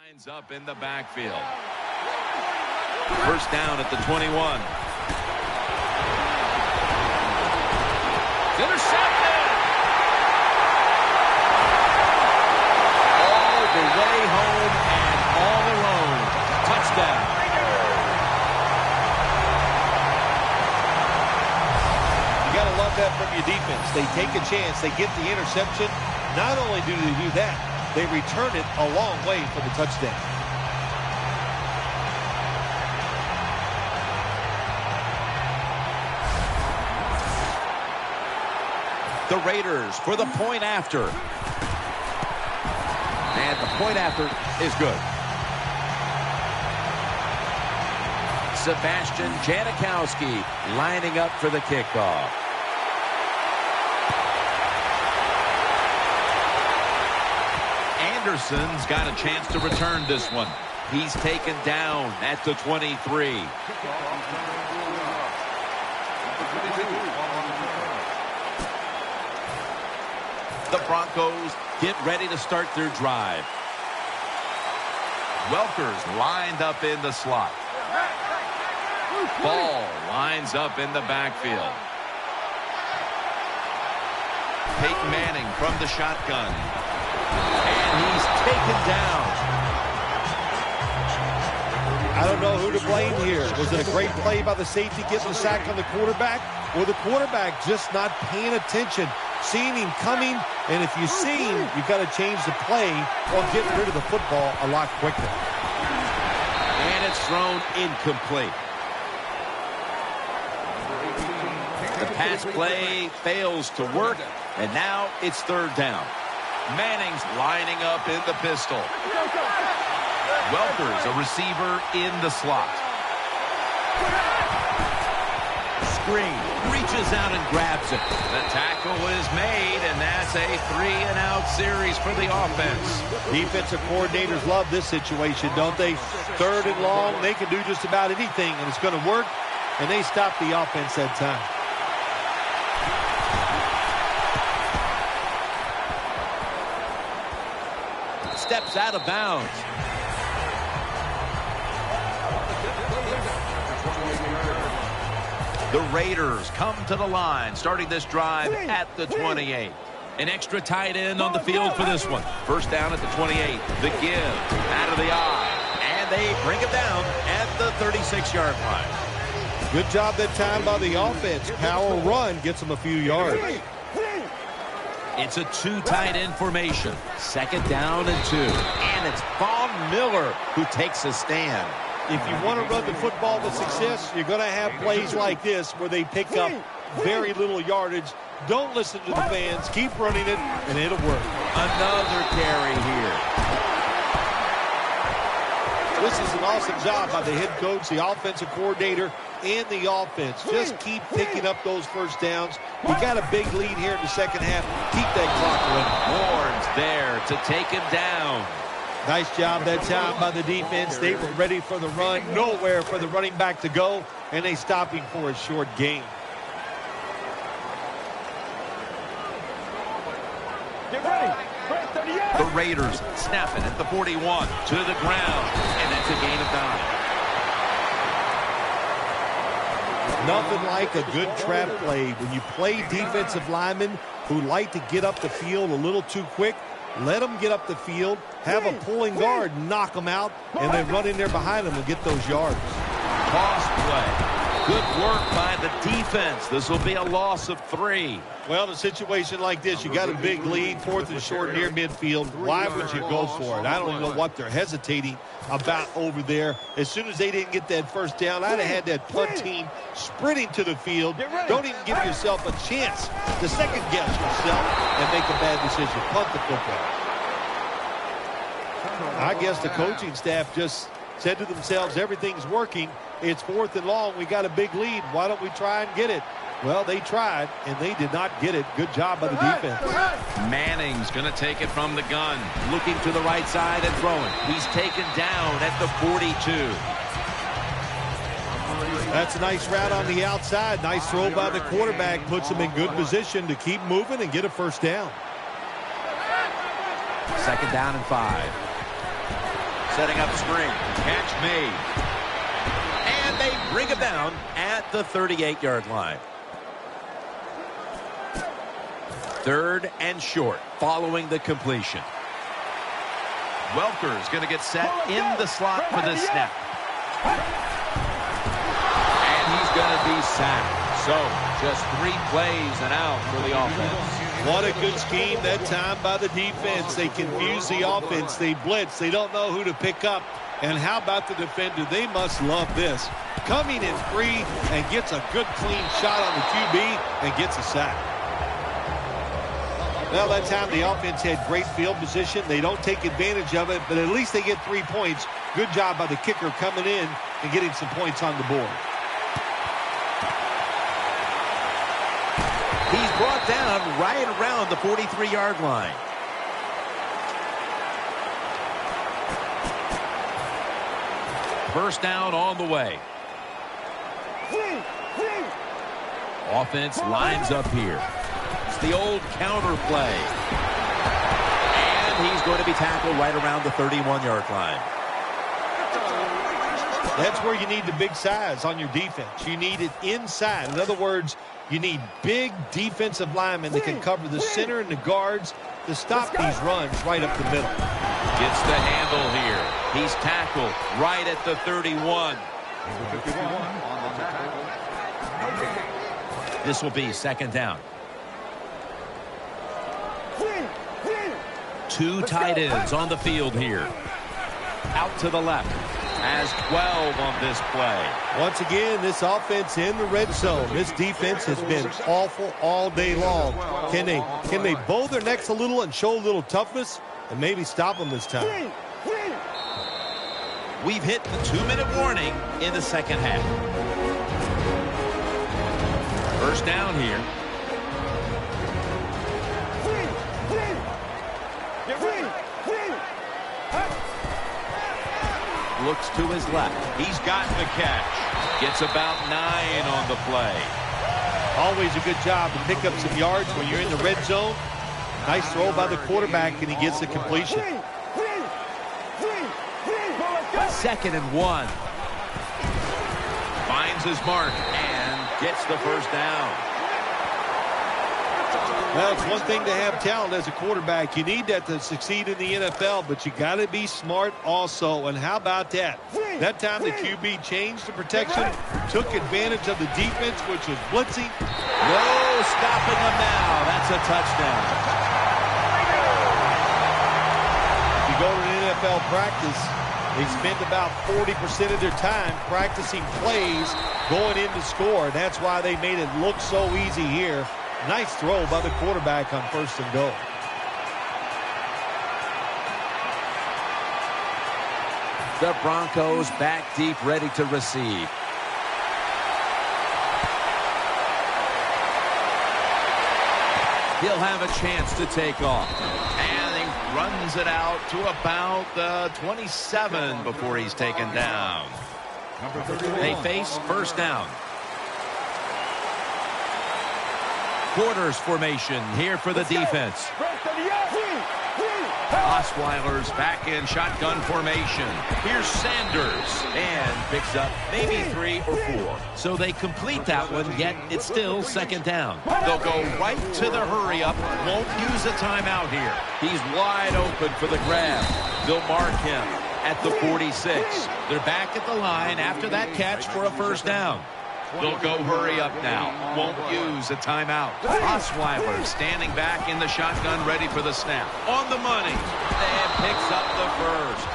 B: Lines up in the backfield. First down at the 21. Intercepted! All the way home and all alone. Touchdown.
C: You got to love that from your defense. They take a chance. They get the interception. Not only do they do that, they return it a long way for the touchdown.
B: The Raiders for the point after. And the point after is good. Sebastian Janikowski lining up for the kickoff. Anderson's got a chance to return this one. He's taken down at the 23. The Broncos get ready to start their drive. Welker's lined up in the slot. Ball lines up in the backfield. Peyton Manning from the shotgun. And he's taken down.
C: I don't know who to blame here. Was it a great play by the safety getting the sack on the quarterback? Or the quarterback just not paying attention, seeing him coming, and if you see him, you've got to change the play or get rid of the football a lot quicker.
B: And it's thrown incomplete. The pass play fails to work, and now it's third down. Manning's lining up in the pistol. Welker's a receiver in the slot. Screen, reaches out and grabs it. The tackle is made, and that's a 3-and-out series for the offense.
C: Defensive coordinators love this situation, don't they? Third and long, they can do just about anything, and it's going to work, and they stop the offense that time.
B: Steps out of bounds. The Raiders come to the line, starting this drive at the 28. An extra tight end on the field for this one. First down at the 28. The give out of the eye. And they bring it down at the 36-yard line.
C: Good job that time by the offense. Power run gets them a few yards.
B: It's a two tight end formation. Second down and 2. And it's Von Miller who takes a stand.
C: If you want to run the football with success, you're going to have plays like this where they pick up very little yardage. Don't listen to the fans. Keep running it, and it'll work.
B: Another carry here.
C: This is an awesome job by the head coach, the offensive coordinator, and the offense. Just keep picking up those first downs. You got a big lead here in the second half. Keep that clock running.
B: Ward's there to take him down.
C: Nice job that time by the defense. They were ready for the run. Nowhere for the running back to go, and they stopped him for a short gain.
E: Get ready.
B: The Raiders snap it at the 41 to the ground, and that's a gain of 9.
C: Nothing like a good trap play. When you play defensive linemen who like to get up the field a little too quick, let them get up the field, have a pulling guard, knock them out, and then run in there behind them and get those yards.
B: Toss play. Good work by the defense. This will be a loss of 3.
C: Well, in a situation like this, you got a big lead, 4th and short near midfield. Why would you go for it? I don't even know what they're hesitating about over there. As soon as they didn't get that first down, I'd have had that punt team sprinting to the field. Don't even give yourself a chance to second-guess yourself and make a bad decision. Punt the football. I guess the coaching staff just said to themselves, everything's working. It's 4th and long. We got a big lead. Why don't we try and get it? Well, they tried, and they did not get it. Good job by the defense.
B: Manning's going to take it from the gun. Looking to the right side and throwing. He's taken down at the 42.
C: That's a nice route on the outside. Nice throw by the quarterback. Puts him in good position to keep moving and get a first down.
B: Second down and 5. Setting up screen. Catch made. And they bring him down at the 38-yard line. 3rd and short following the completion. Welker's going to get set in the slot for this snap. And he's going to be sacked. So, just 3 plays and out for the offense.
C: What a good scheme that time by the defense. They confuse the offense. They blitz. They don't know who to pick up. And how about the defender? They must love this. Coming in free and gets a good clean shot on the QB and gets a sack. Well, that time the offense had great field position. They don't take advantage of it, but at least they get 3 points. Good job by the kicker coming in and getting some points on the board.
B: He's brought down right around the 43-yard line. First down on the way. Offense lines up here. It's the old counter play. And he's going to be tackled right around the 31-yard line.
C: That's where you need the big size on your defense. You need it inside. In other words, you need big defensive linemen that can cover the center and the guards to stop these runs right up the middle.
B: Gets the handle here. He's tackled right at the 31. This will be 2nd down. 2 tight ends on the field here. Out to the left. Has 12 on this play.
C: Once again, this offense in the red zone. This defense has been awful all day long. Can they bow their necks a little and show a little toughness and maybe stop them this time?
B: We've hit the 2-minute warning in the 2nd half. First down here. Looks to his left. He's got the catch. Gets about 9 on the play.
C: Always a good job to pick up some yards when you're in the red zone. Nice throw by the quarterback, and he gets the completion.
B: 2nd and 1. Finds his mark and gets the first down.
C: Well, it's one thing to have talent as a quarterback. You need that to succeed in the NFL, but you got to be smart also. And how about that? That time the QB changed the protection, took advantage of the defense, which was blitzing.
B: No stopping him now. That's a touchdown.
C: If you go to an NFL practice, they spend about 40% of their time practicing plays going in to score. That's why they made it look so easy here. Nice throw by the quarterback on 1st and goal.
B: The Broncos back deep, ready to receive. He'll have a chance to take off. And he runs it out to about the 27 before he's taken down. They face first down. Quarters formation here for the defense. Osweiler's back in shotgun formation. Here's Sanders. And picks up maybe 3 or 4. So they complete that one, yet it's still 2nd down. They'll go right to the hurry-up. Won't use a timeout here. He's wide open for the grab. They'll mark him at the 46. They're back at the line after that catch for a first down. They'll go hurry up now. Won't use a timeout. Osweiler standing back in the shotgun, ready for the snap. On the money. And picks up the first.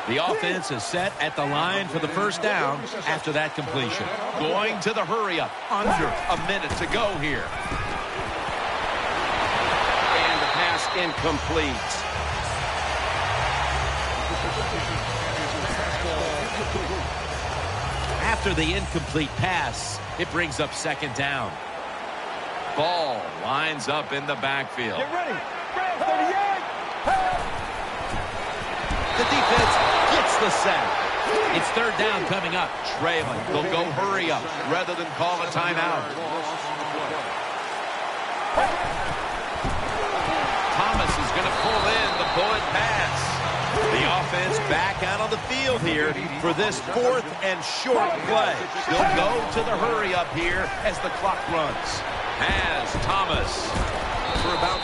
B: The offense is set at the line for the first down after that completion. Going to the hurry up. Under a minute to go here. And the pass incomplete. After the incomplete pass, it brings up 2nd down. Ball lines up in the backfield.
E: Get ready. 38.
B: The defense gets the sack. It's 3rd down coming up. Trailing. They'll go hurry up rather than call a timeout. Thomas is going to pull in the bullet pass. The offense offense back out on the field here for this 4th and short play. They'll go to the hurry up here as the clock runs. Has Thomas for about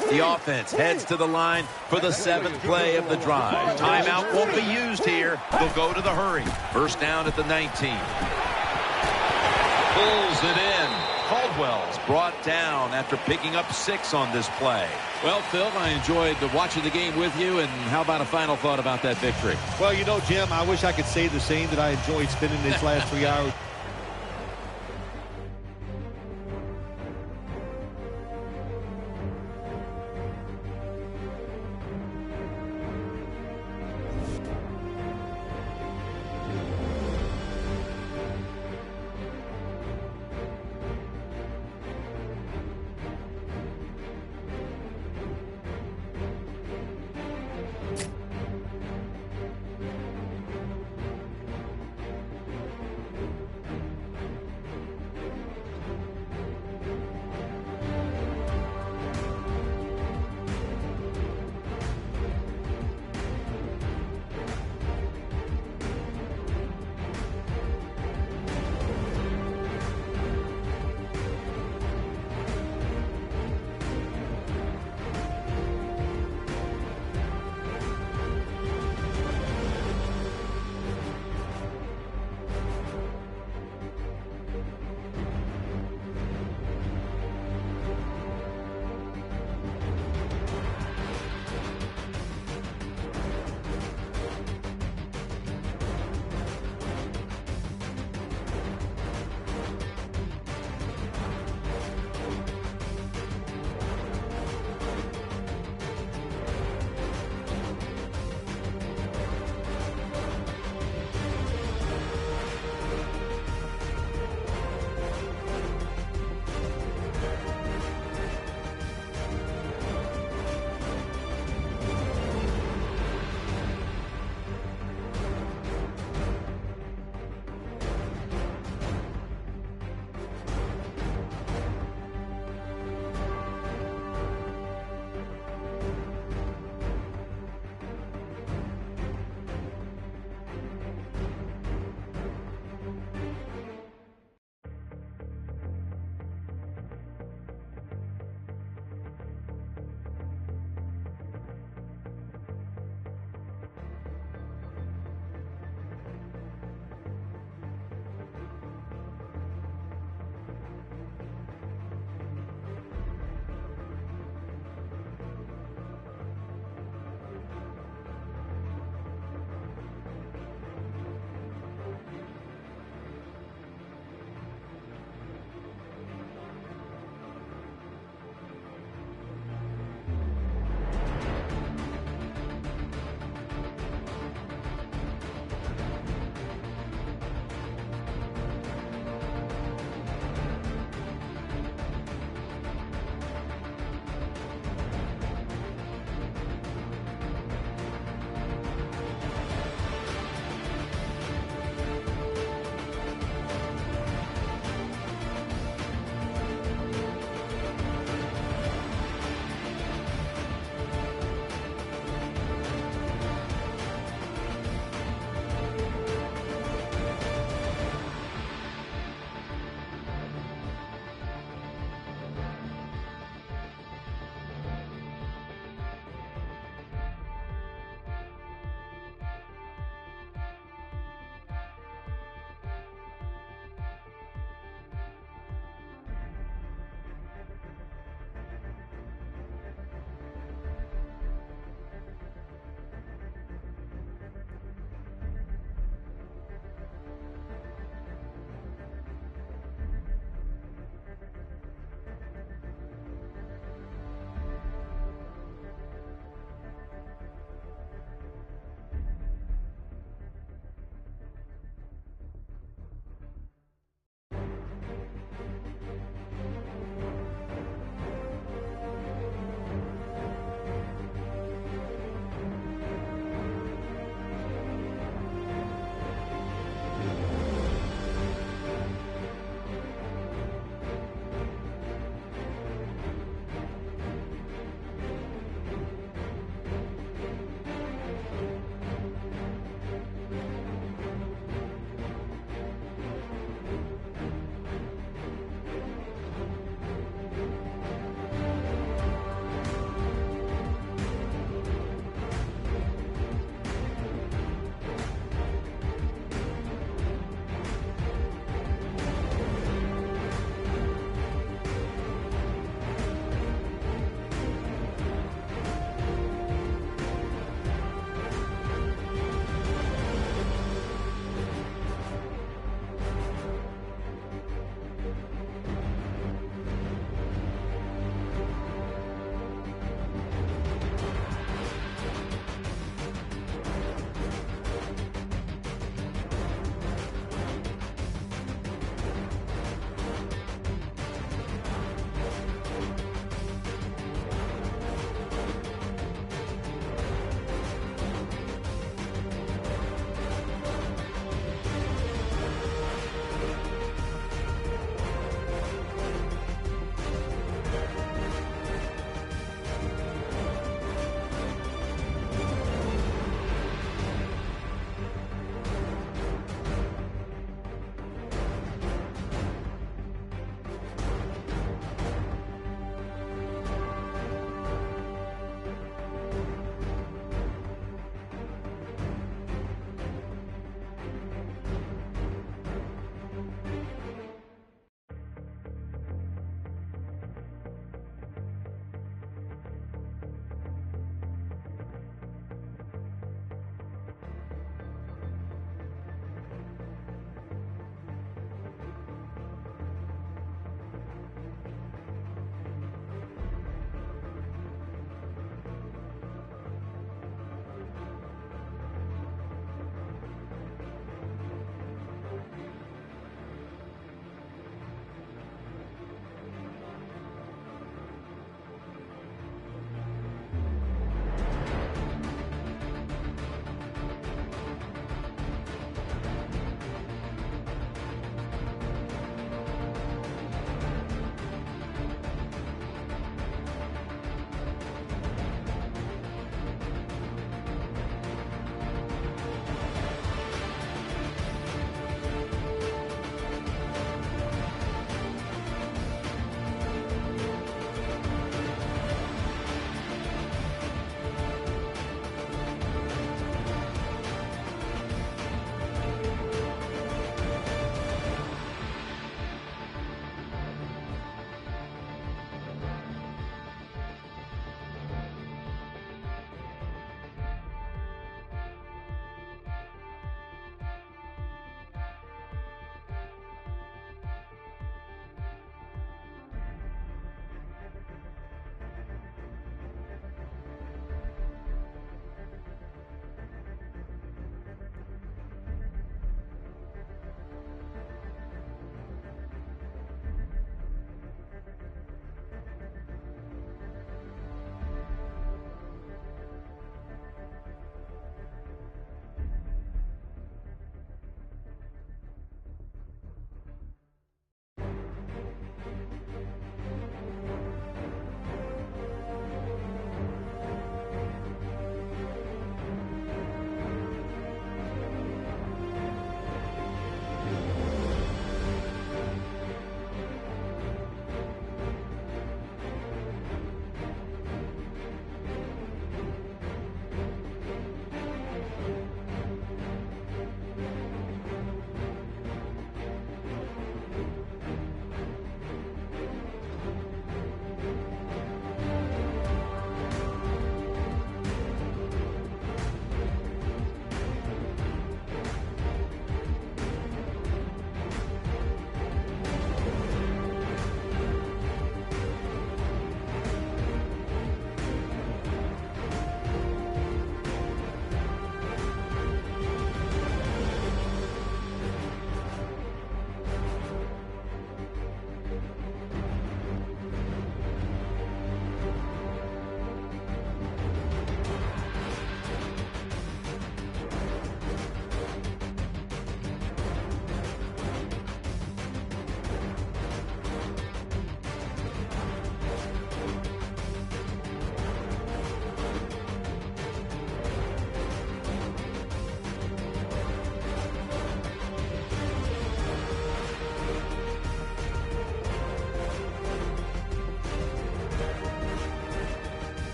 B: 4. The offense heads to the line for the 7th play of the drive. Timeout won't be used here. They'll go to the hurry. First down at the 19. Pulls it in. Caldwell's brought down after picking up 6 on this play.
D: Well, Phil, I enjoyed watching the game with you, and how about a final thought about that victory?
C: Well, you know, Jim, I wish I could say the same, that I enjoyed spending these last 3 hours.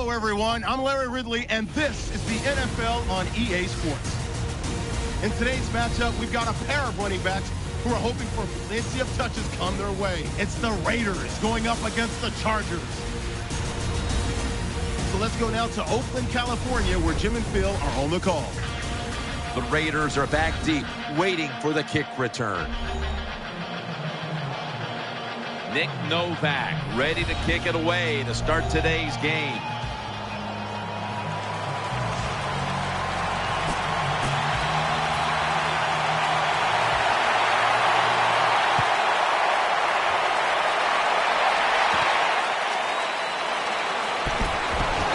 A: Hello, everyone. I'm Larry Ridley, and this is the NFL on EA Sports. In today's matchup, we've got a pair of running backs who are hoping for plenty of touches come their way. It's the Raiders going up against the Chargers. So let's go now to Oakland, California, where Jim and Phil are on the call.
B: The Raiders are back deep, waiting for the kick return. Nick Novak ready to kick it away to start today's game.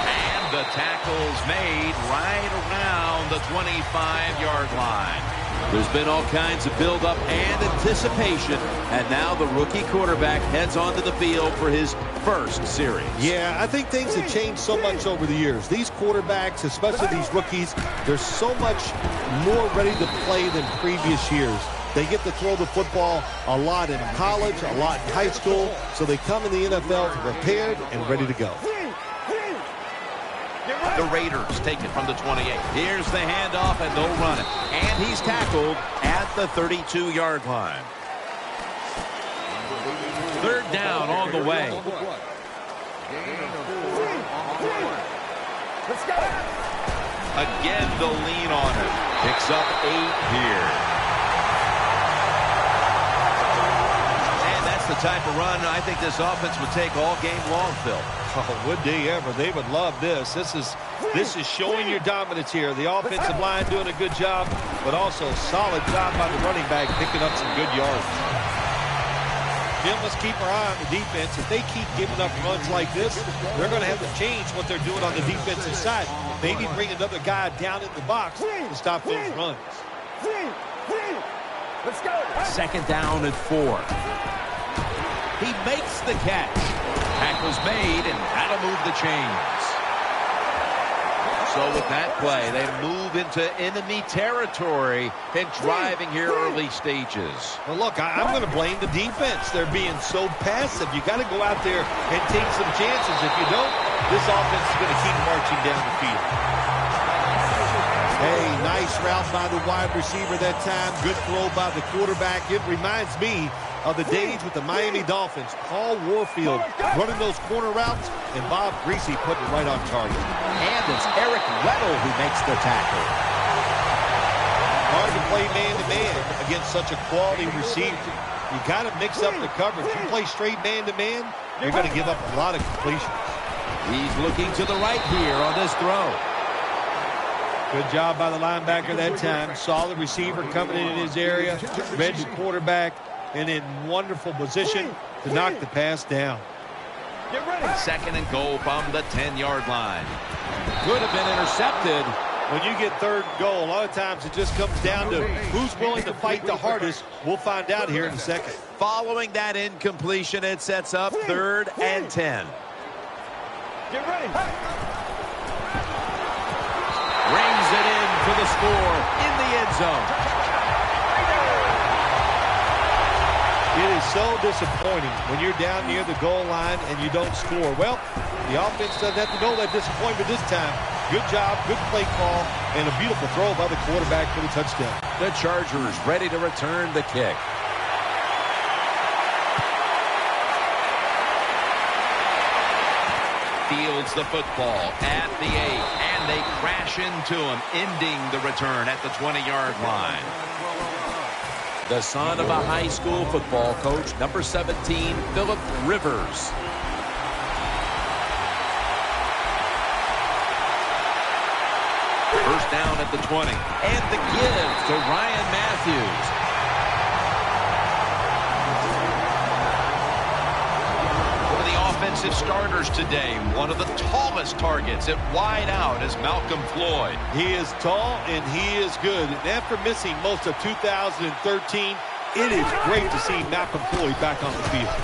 B: And the tackle's made right around the 25-yard line. There's been all kinds of build-up and anticipation, and now the rookie quarterback heads onto the field for his first series.
C: Yeah, I think things have changed so much over the years. These quarterbacks, especially these rookies, they're so much more ready to play than previous years. They get to throw the football a lot in college, a lot in high school, so they come in the NFL prepared and ready to go.
B: The Raiders take it from the 28. Here's the handoff, and they'll run it. And he's tackled at the 32-yard line. Third down on the way. Again, the lean on it. Picks up 8 here. And that's the type of run I think this offense would take all game long, Phil.
C: Oh, would they ever? They would love this. This is showing your dominance here. The offensive line doing a good job, but also solid job by the running back picking up some good yards. Jim, let's keep our eye on the defense. If they keep giving up runs like this, they're going to have to change what they're doing on the defensive side. Maybe bring another guy down in the box to stop those runs.
E: Let's go.
B: Second down and 4. He makes the catch. Tackle's made, and that'll move the chains. So with that play, they move into enemy territory and driving here early stages.
C: Well, look, I'm going to blame the defense. They're being so passive. You got to go out there and take some chances. If you don't, this offense is going to keep marching down the field. Hey, nice route by the wide receiver that time. Good throw by the quarterback. It reminds me of the days with the Miami Dolphins. Paul Warfield running those corner routes, and Bob Greasy putting it right on target.
B: And it's Eric Weddle who makes the tackle.
C: Hard to play man-to-man against such a quality receiver. You got to mix up the coverage. You play straight man-to-man, you're going to give up a lot of completions.
B: He's looking to the right here on this throw.
C: Good job by the linebacker that time. Saw the receiver coming in his area, read the quarterback, and in wonderful position to knock the pass down.
E: Get ready.
B: Second and goal from the 10-yard line. Could have been intercepted.
C: When you get third and goal, a lot of times it just comes down to who's willing to fight the hardest. We'll find out here in a second.
B: Following that incompletion, it sets up 3rd and 10.
E: Get ready.
B: Rings it in for the score in the end zone.
C: It is so disappointing when you're down near the goal line and you don't score. Well, the offense doesn't have to know that disappointment this time. Good job, good play call, and a beautiful throw by the quarterback for the touchdown.
B: The Chargers ready to return the kick. Fields the football at the 8, and they crash into him, ending the return at the 20-yard line. The son of a high school football coach, number 17, Phillip Rivers. First down at the 20, and the give to Ryan Matthews. One of the offensive starters today, one of the tallest targets at wide out is Malcolm Floyd.
C: He is tall and he is good. And after missing most of 2013, it is great to see Malcolm Floyd back on the field.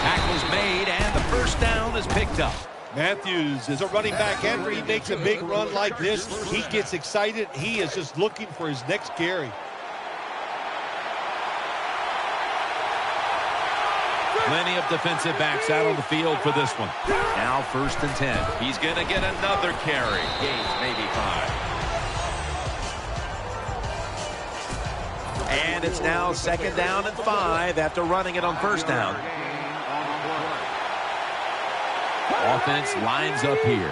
B: Tackle's made, and the first down is picked up.
C: Matthews is a running back. After he makes a big run like this, he gets excited. He is just looking for his next carry.
D: Plenty of defensive backs out on the field for this one. Now 1st and 10.
B: He's going to get another carry. Gains maybe 5. And it's now 2nd down and 5 after running it on 1st down.
D: Offense lines up here.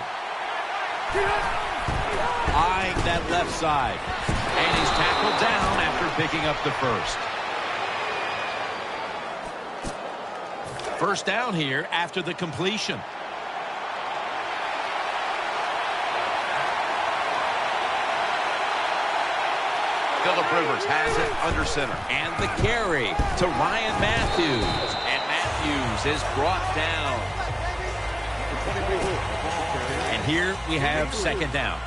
D: Eyeing that left side. And he's tackled down after picking up the 1st. 1st down here after the completion.
B: Phillip Rivers has it under center.
D: And the carry to Ryan Matthews. And Matthews is brought down. And here we have 2nd down.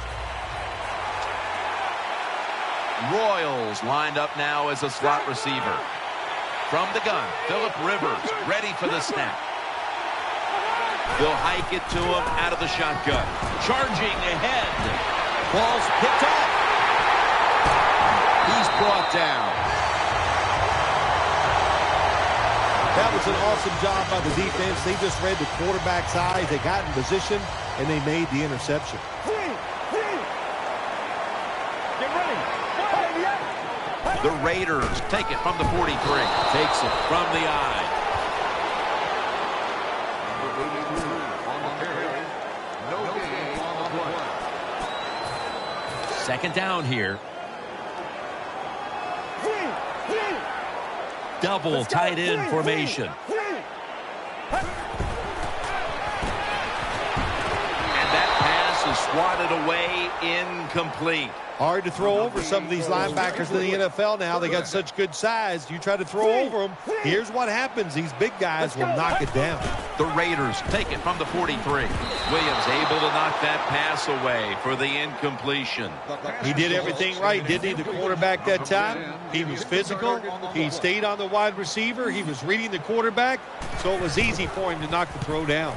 B: Royals lined up now as a slot receiver. From the gun, Phillip Rivers ready for the snap. They'll hike it to him out of the shotgun. Charging ahead. Ball's picked up. He's brought down.
C: That was an awesome job by the defense. They just read the quarterback's eyes. They got in position, and they made the interception.
B: The Raiders take it from the 43.
D: Takes it from the eye. Second down here. Double tight end formation.
B: And that pass is swatted away, incomplete.
C: Hard to throw over some of these linebackers in the NFL now. They got such good size. You try to throw over them, here's what happens. These big guys will knock it down.
B: The Raiders take it from the 43. Williams able to knock that pass away for the incompletion.
C: He did everything right, didn't he, the quarterback that time? He was physical. He stayed on the wide receiver. He was reading the quarterback, so it was easy for him to knock the throw down.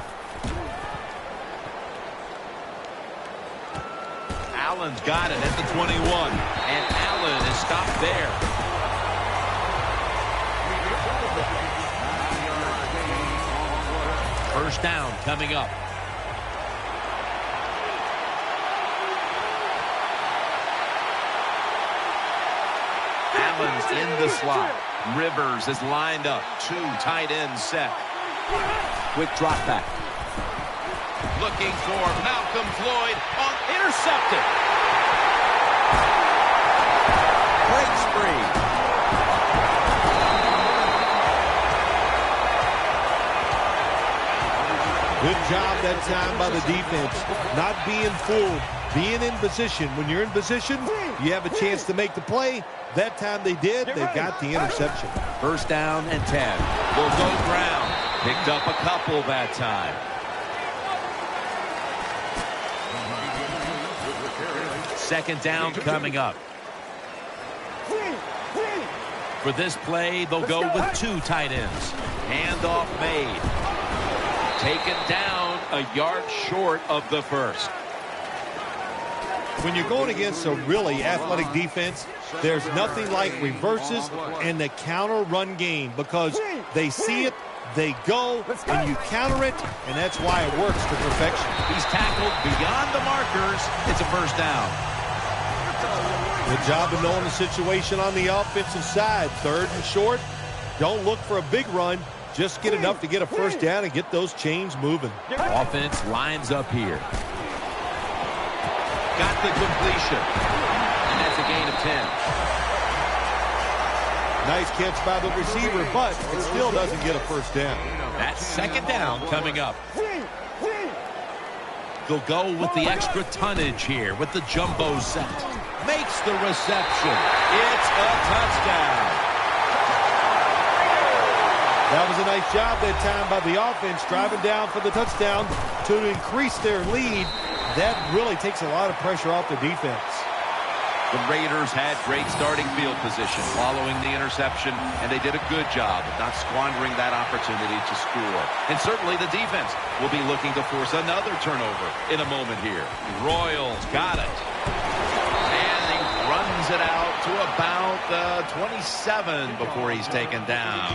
B: Allen's got it at the 21. And Allen is stopped there.
D: First down coming up.
B: Allen's in the slot. Rivers is lined up. 2 tight ends set.
D: Quick drop back.
B: Looking for Malcolm Floyd. Intercepted.
D: Breaks free.
C: Good job that time by the defense. Not being fooled, being in position. When you're in position, you have a chance to make the play. That time they did. They got the interception.
D: First down and 10.
B: Will go ground. Picked up a couple that time.
D: Second down coming up. For this play, they'll go with 2 tight ends.
B: Handoff made. Taken down a yard short of the first.
C: When you're going against a really athletic defense, there's nothing like reverses and the counter run game because they see it, they go, and you counter it, and that's why it works to perfection.
B: He's tackled beyond the markers. It's a first down.
C: Good job of knowing the situation on the offensive side. 3rd and short. Don't look for a big run. Just get enough to get a first down and get those chains moving.
D: Offense lines up here.
B: Got the completion. And that's a gain of 10.
C: Nice catch by the receiver, but it still doesn't get a first down.
D: That's second down coming up. They'll go with the extra tonnage here with the jumbo set. Makes the reception. It's a touchdown.
C: That was a nice job that time by the offense, driving down for the touchdown to increase their lead. That really takes a lot of pressure off the defense.
B: The Raiders had great starting field position following the interception, and they did a good job of not squandering that opportunity to score. And certainly the defense will be looking to force another turnover in a moment here. Royals got it. And he runs it out to about 27 before he's taken down.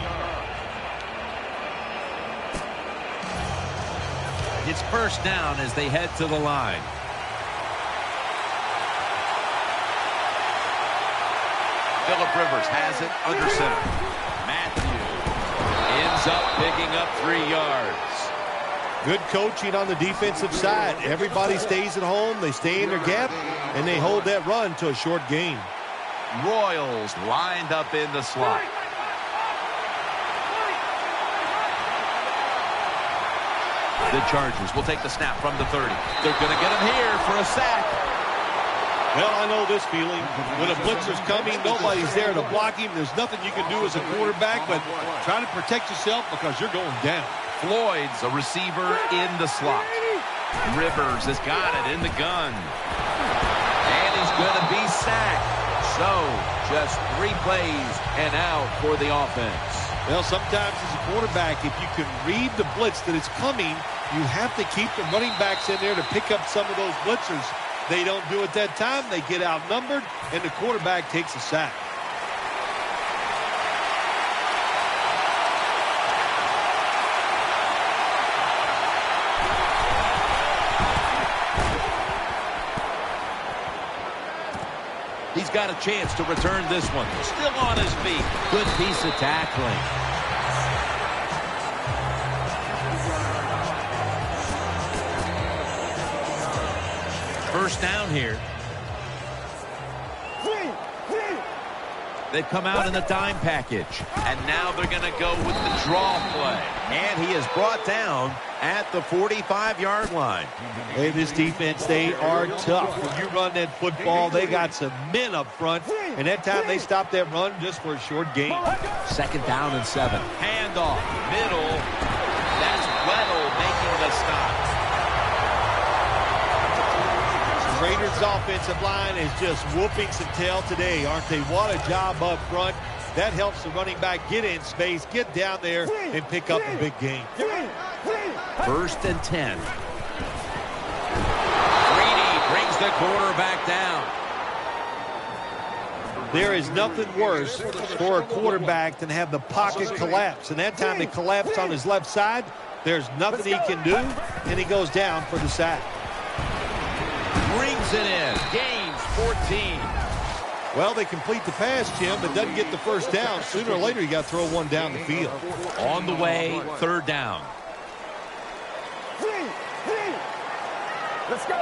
D: It's first down as they head to the line.
B: Phillip Rivers has it under center. Matthew ends up picking up 3 yards.
C: Good coaching on the defensive side. Everybody stays at home. They stay in their gap, and they hold that run to a short gain.
B: Royals lined up in the slot. The Chargers will take the snap from the 30. They're going to get him here for a sack.
C: Well, I know this feeling. When a blitzer's coming, nobody's there to block him. There's nothing you can do as a quarterback, but try to protect yourself because you're going down.
B: Floyd's a receiver in the slot. Rivers has got it in the gun. And he's going to be sacked. So, just 3 plays and out for the offense.
C: Well, sometimes as a quarterback, if you can read the blitz that it's coming, you have to keep the running backs in there to pick up some of those blitzers. They don't do it that time. They get outnumbered, and the quarterback takes a sack.
D: He's got a chance to return this one. Still on his feet. Good piece of tackling. First down here. They've come out in the dime package. And now they're going to go with the draw play. And he is brought down at the 45-yard line.
C: Hey, this defense, they are tough. When you run that football, they got some men up front. And that time they stopped that run just for a short gain.
D: Second down and 7.
B: Handoff, middle. That's Weddle making the stop.
C: Raiders' offensive line is just whooping some tail today, aren't they? What a job up front. That helps the running back get in space, get down there, and pick up a big gain.
D: First and 10. Greedy brings the quarterback down.
C: There is nothing worse for a quarterback than have the pocket collapse. And that time it collapsed on his left side. There's nothing he can do, and he goes down for the sack.
B: Brings it in. Gains 14.
C: Well, they complete the pass, Jim, but doesn't get the first down. Sooner or later, you got to throw one down the field.
D: On the way, third down.
E: Let's go.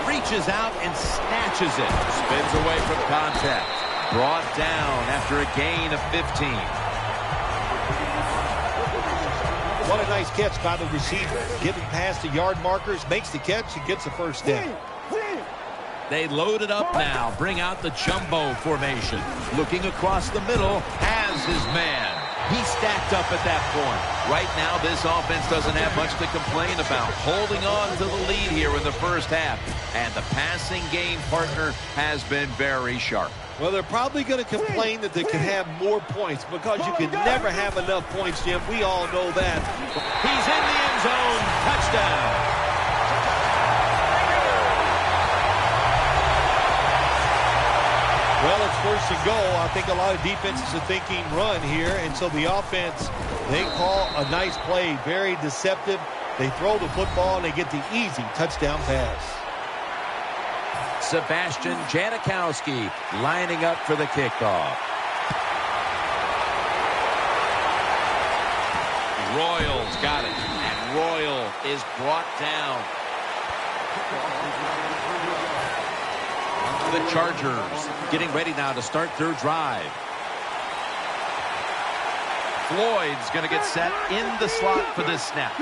D: Reaches out and snatches it. Spins away from contact. Brought down after a gain of 15.
C: What a nice catch by the receiver. Getting past the yard markers, makes the catch, and gets the first down.
D: They load it up now. Bring out the jumbo formation. Looking across the middle, has his man. He stacked up at that point. Right now, this offense doesn't have much to complain about. Holding on to the lead here in the first half. And the passing game partner has been very sharp.
C: Well, they're probably going to complain that they can have more points because you can never have enough points, Jim. We all know that.
D: He's in the end zone. Touchdown.
C: Well, it's first and goal. I think a lot of defenses are thinking run here, and so the offense, they call a nice play, very deceptive. They throw the football, and they get the easy touchdown pass.
D: Sebastian Janikowski lining up for the kickoff.
B: Royals got it. And Royal is brought down.
D: The Chargers getting ready now to start their drive.
B: Floyd's going to get set in the slot for this snap.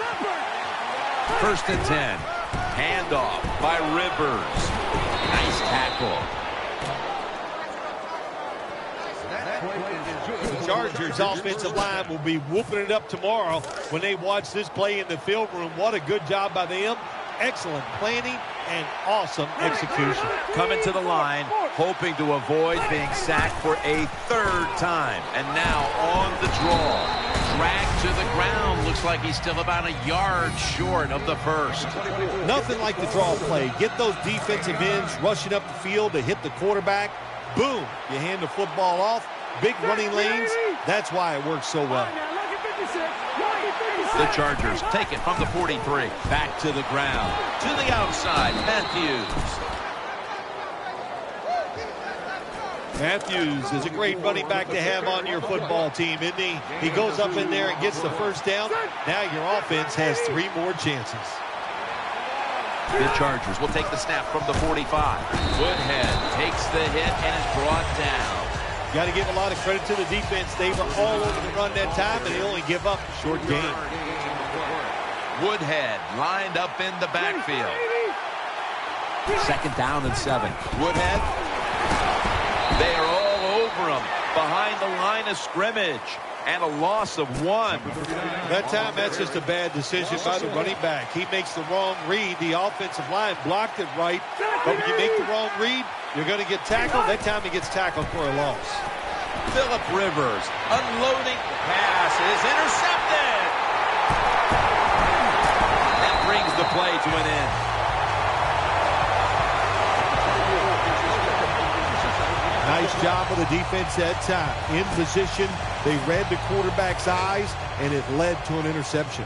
D: First and 10.
B: Handoff by Rivers. Nice tackle.
C: The Chargers offensive line will be whooping it up tomorrow when they watch this play in the film room. What a good job by them. Excellent planning and awesome execution.
D: Coming to the line, hoping to avoid being sacked for a third time. And now on the draw. Dragged to the ground. Looks like he's still about a yard short of the first.
C: Nothing like the draw play. Get those defensive ends rushing up the field to hit the quarterback. Boom. You hand the football off. Big running lanes. That's why it works so well.
E: Now look at 56. Look at 56.
B: The Chargers take it from the 43. Back to the ground. To the outside, Matthews.
C: Matthews is a great running back to have on your football team, isn't he? He goes up in there and gets the first down. Now your offense has 3 more chances.
B: The Chargers will take the snap from the 45. Woodhead takes the hit and is brought down.
C: Got to give a lot of credit to the defense. They were all over the run that time, and they only give up a short gain.
B: Woodhead lined up in the backfield.
D: 2nd down and 7.
B: Woodhead. They are all over him behind the line of scrimmage. And a loss of 1.
C: That time, that's just a bad decision by the running back. He makes the wrong read. The offensive line blocked it right. But when you make the wrong read, you're going to get tackled. That time he gets tackled for a loss.
B: Phillip Rivers unloading. Pass is intercepted. That brings the play to an end.
C: Nice job of the defense that time. In position, they read the quarterback's eyes, and it led to an interception.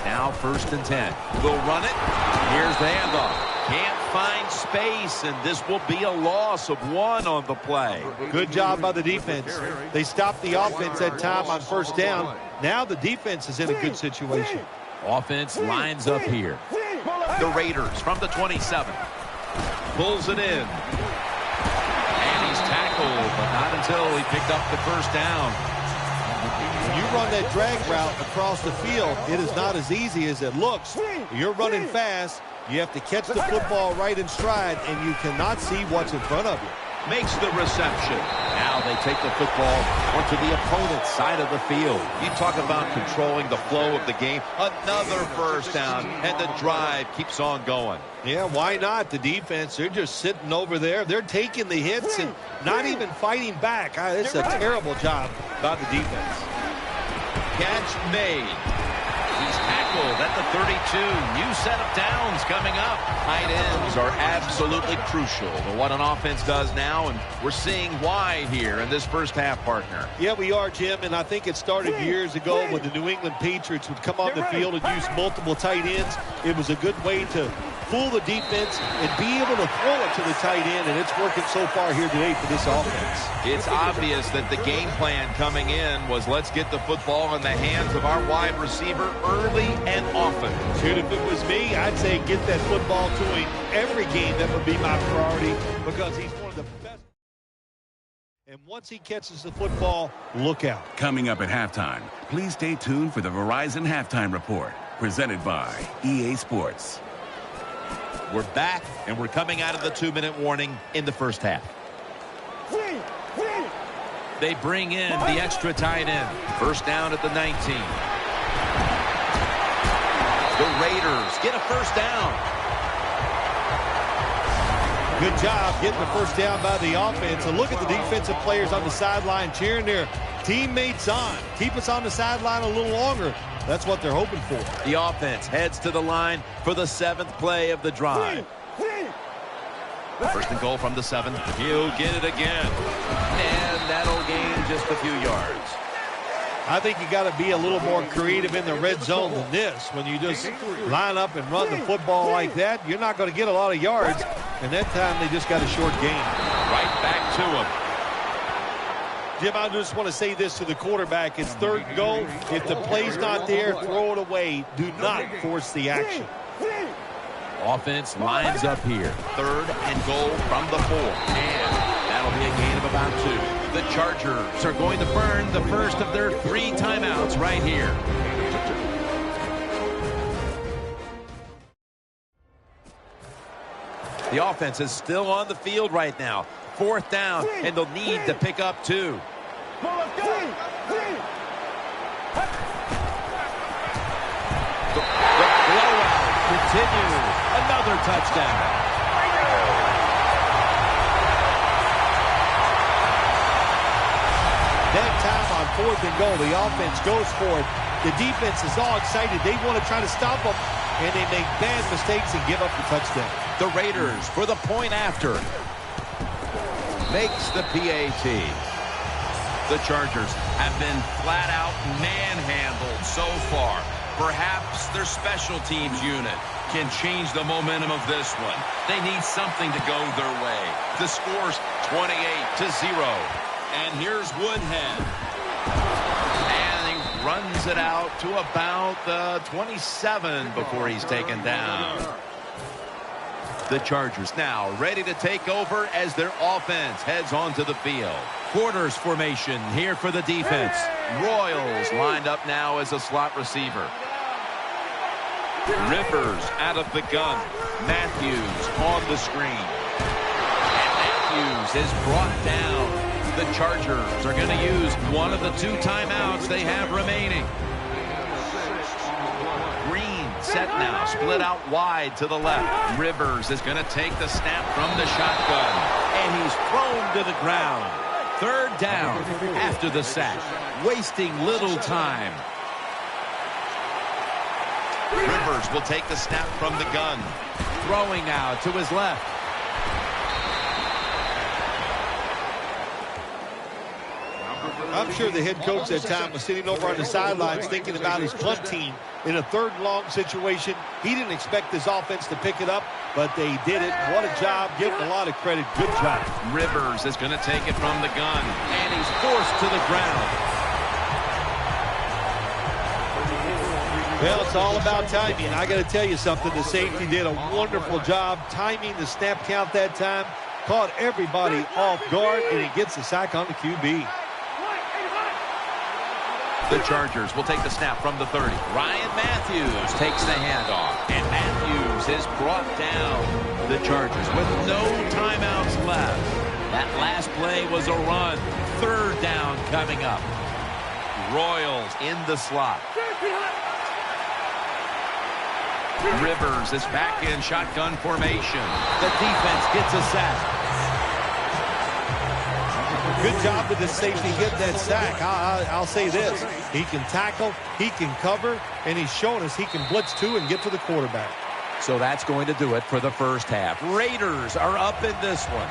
D: Now 1st and 10.
B: We'll run it. Here's the handoff. Can't find space, and this will be a loss of 1 on the play.
C: Good job by the defense. They stopped the offense that time on 1st down. Now the defense is in a good situation.
D: Offense lines up here.
B: The Raiders from the 27. Pulls it in. And he's tackled, but not until he picked up the 1st down.
C: When you run that drag route across the field, it is not as easy as it looks. You're running fast. You have to catch the football right in stride, and you cannot see what's in front of you.
B: Makes the reception.
D: Now they take the football onto the opponent's side of the field.
B: You talk about controlling the flow of the game. Another 1st down, and the drive keeps on going.
C: Yeah, why not? The defense, they're just sitting over there. They're taking the hits and not even fighting back. It's a terrible job by the defense.
B: Catch made. He's tackled at the 32. New set of downs coming up. Tight ends are absolutely crucial to what an offense does now, and we're seeing why here in this 1st half, partner.
C: Yeah, we are, Jim, and I think it started years ago when the New England Patriots would come on the field and use multiple tight ends. It was a good way to fool the defense and be able to throw it to the tight end, and it's working so far here today for this offense.
B: It's obvious that the game plan coming in was let's get the football in the hands of our wide receiver early and often.
C: Dude, if it was me, I'd say get that football to him every game. That would be my priority because he's one of the best. And once he catches the football, look out.
F: Coming up at halftime, please stay tuned for the Verizon Halftime Report, presented by EA Sports.
B: We're back, and we're coming out of the 2-minute warning in the 1st half. They bring in the extra tight end. 1st down at the 19. The Raiders get a 1st down.
C: Good job getting the 1st down by the offense. And look at the defensive players on the sideline cheering their teammates on. Keep us on the sideline a little longer. That's what they're hoping for.
B: The offense heads to the line for the 7th play of the drive. 1st and goal from the 7. He'll get it again. And that'll gain just a few yards.
C: I think you got to be a little more creative in the red zone than this. When you just line up and run the football like that, you're not going to get a lot of yards. And that time they just got a short gain.
B: Right back to him.
C: Jim, I just want to say this to the quarterback. It's 3rd and goal. If the play's not there, throw it away. Do not force the action.
D: Offense lines up here.
B: 3rd and goal from the 4. And that'll be a gain of about 2. The Chargers are going to burn the first of their 3 timeouts right here. The offense is still on the field right now. 4th down, and they'll need to pick up 2. The blowout continues. Another touchdown.
C: That time on 4th and goal, the offense goes for it. The defense is all excited. They want to try to stop them, and they make bad mistakes and give up the touchdown.
B: The Raiders for the point after. Makes the PAT.
D: The Chargers have been flat out manhandled so far. Perhaps their special teams unit can change the momentum of this one. They need something to go their way. The score's 28-0. And here's Woodhead. And he runs it out to about the 27 before he's taken down. The Chargers now ready to take over as their offense heads onto the field. Quarters formation here for the defense. Royals lined up now as a slot receiver. Rivers out of the gun. Matthews on the screen. And Matthews is brought down. The Chargers are going to use one of the 2 timeouts they have remaining. Green set now, split out wide to the left. Rivers is going to take the snap from the shotgun. And he's thrown to the ground. 3rd down after the sack. Wasting little time. Rivers will take the snap from the gun. Throwing out to his left.
C: I'm sure the head coach that time was sitting over on the sidelines thinking about his punt team in a 3rd and long situation. He didn't expect his offense to pick it up, but they did it. What a job. Give him a lot of credit. Good job.
D: Rivers is going to take it from the gun, and he's forced to the ground.
C: Well, it's all about timing. I got to tell you something. The safety did a wonderful job timing the snap count that time. Caught everybody off guard, and he gets the sack on the QB.
D: The Chargers will take the snap from the 30. Ryan Matthews takes the handoff, and Matthews is brought down. The Chargers with no timeouts left. That last play was a run. 3rd down coming up. Royals in the slot. Rivers is back in shotgun formation. The defense gets a sack.
C: Good job with the safety get that sack. I'll say this. He can tackle, he can cover, and he's shown us he can blitz too and get to the quarterback.
D: So that's going to do it for the first half. Raiders are up in this one.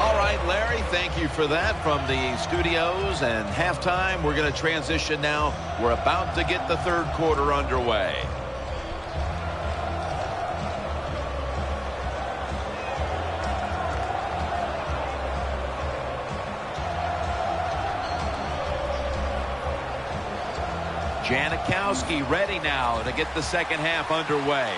D: All right, Larry, thank you for that from the studios. And halftime, we're going to transition now. We're about to get the 3rd quarter underway. Janikowski ready now to get the 2nd half underway.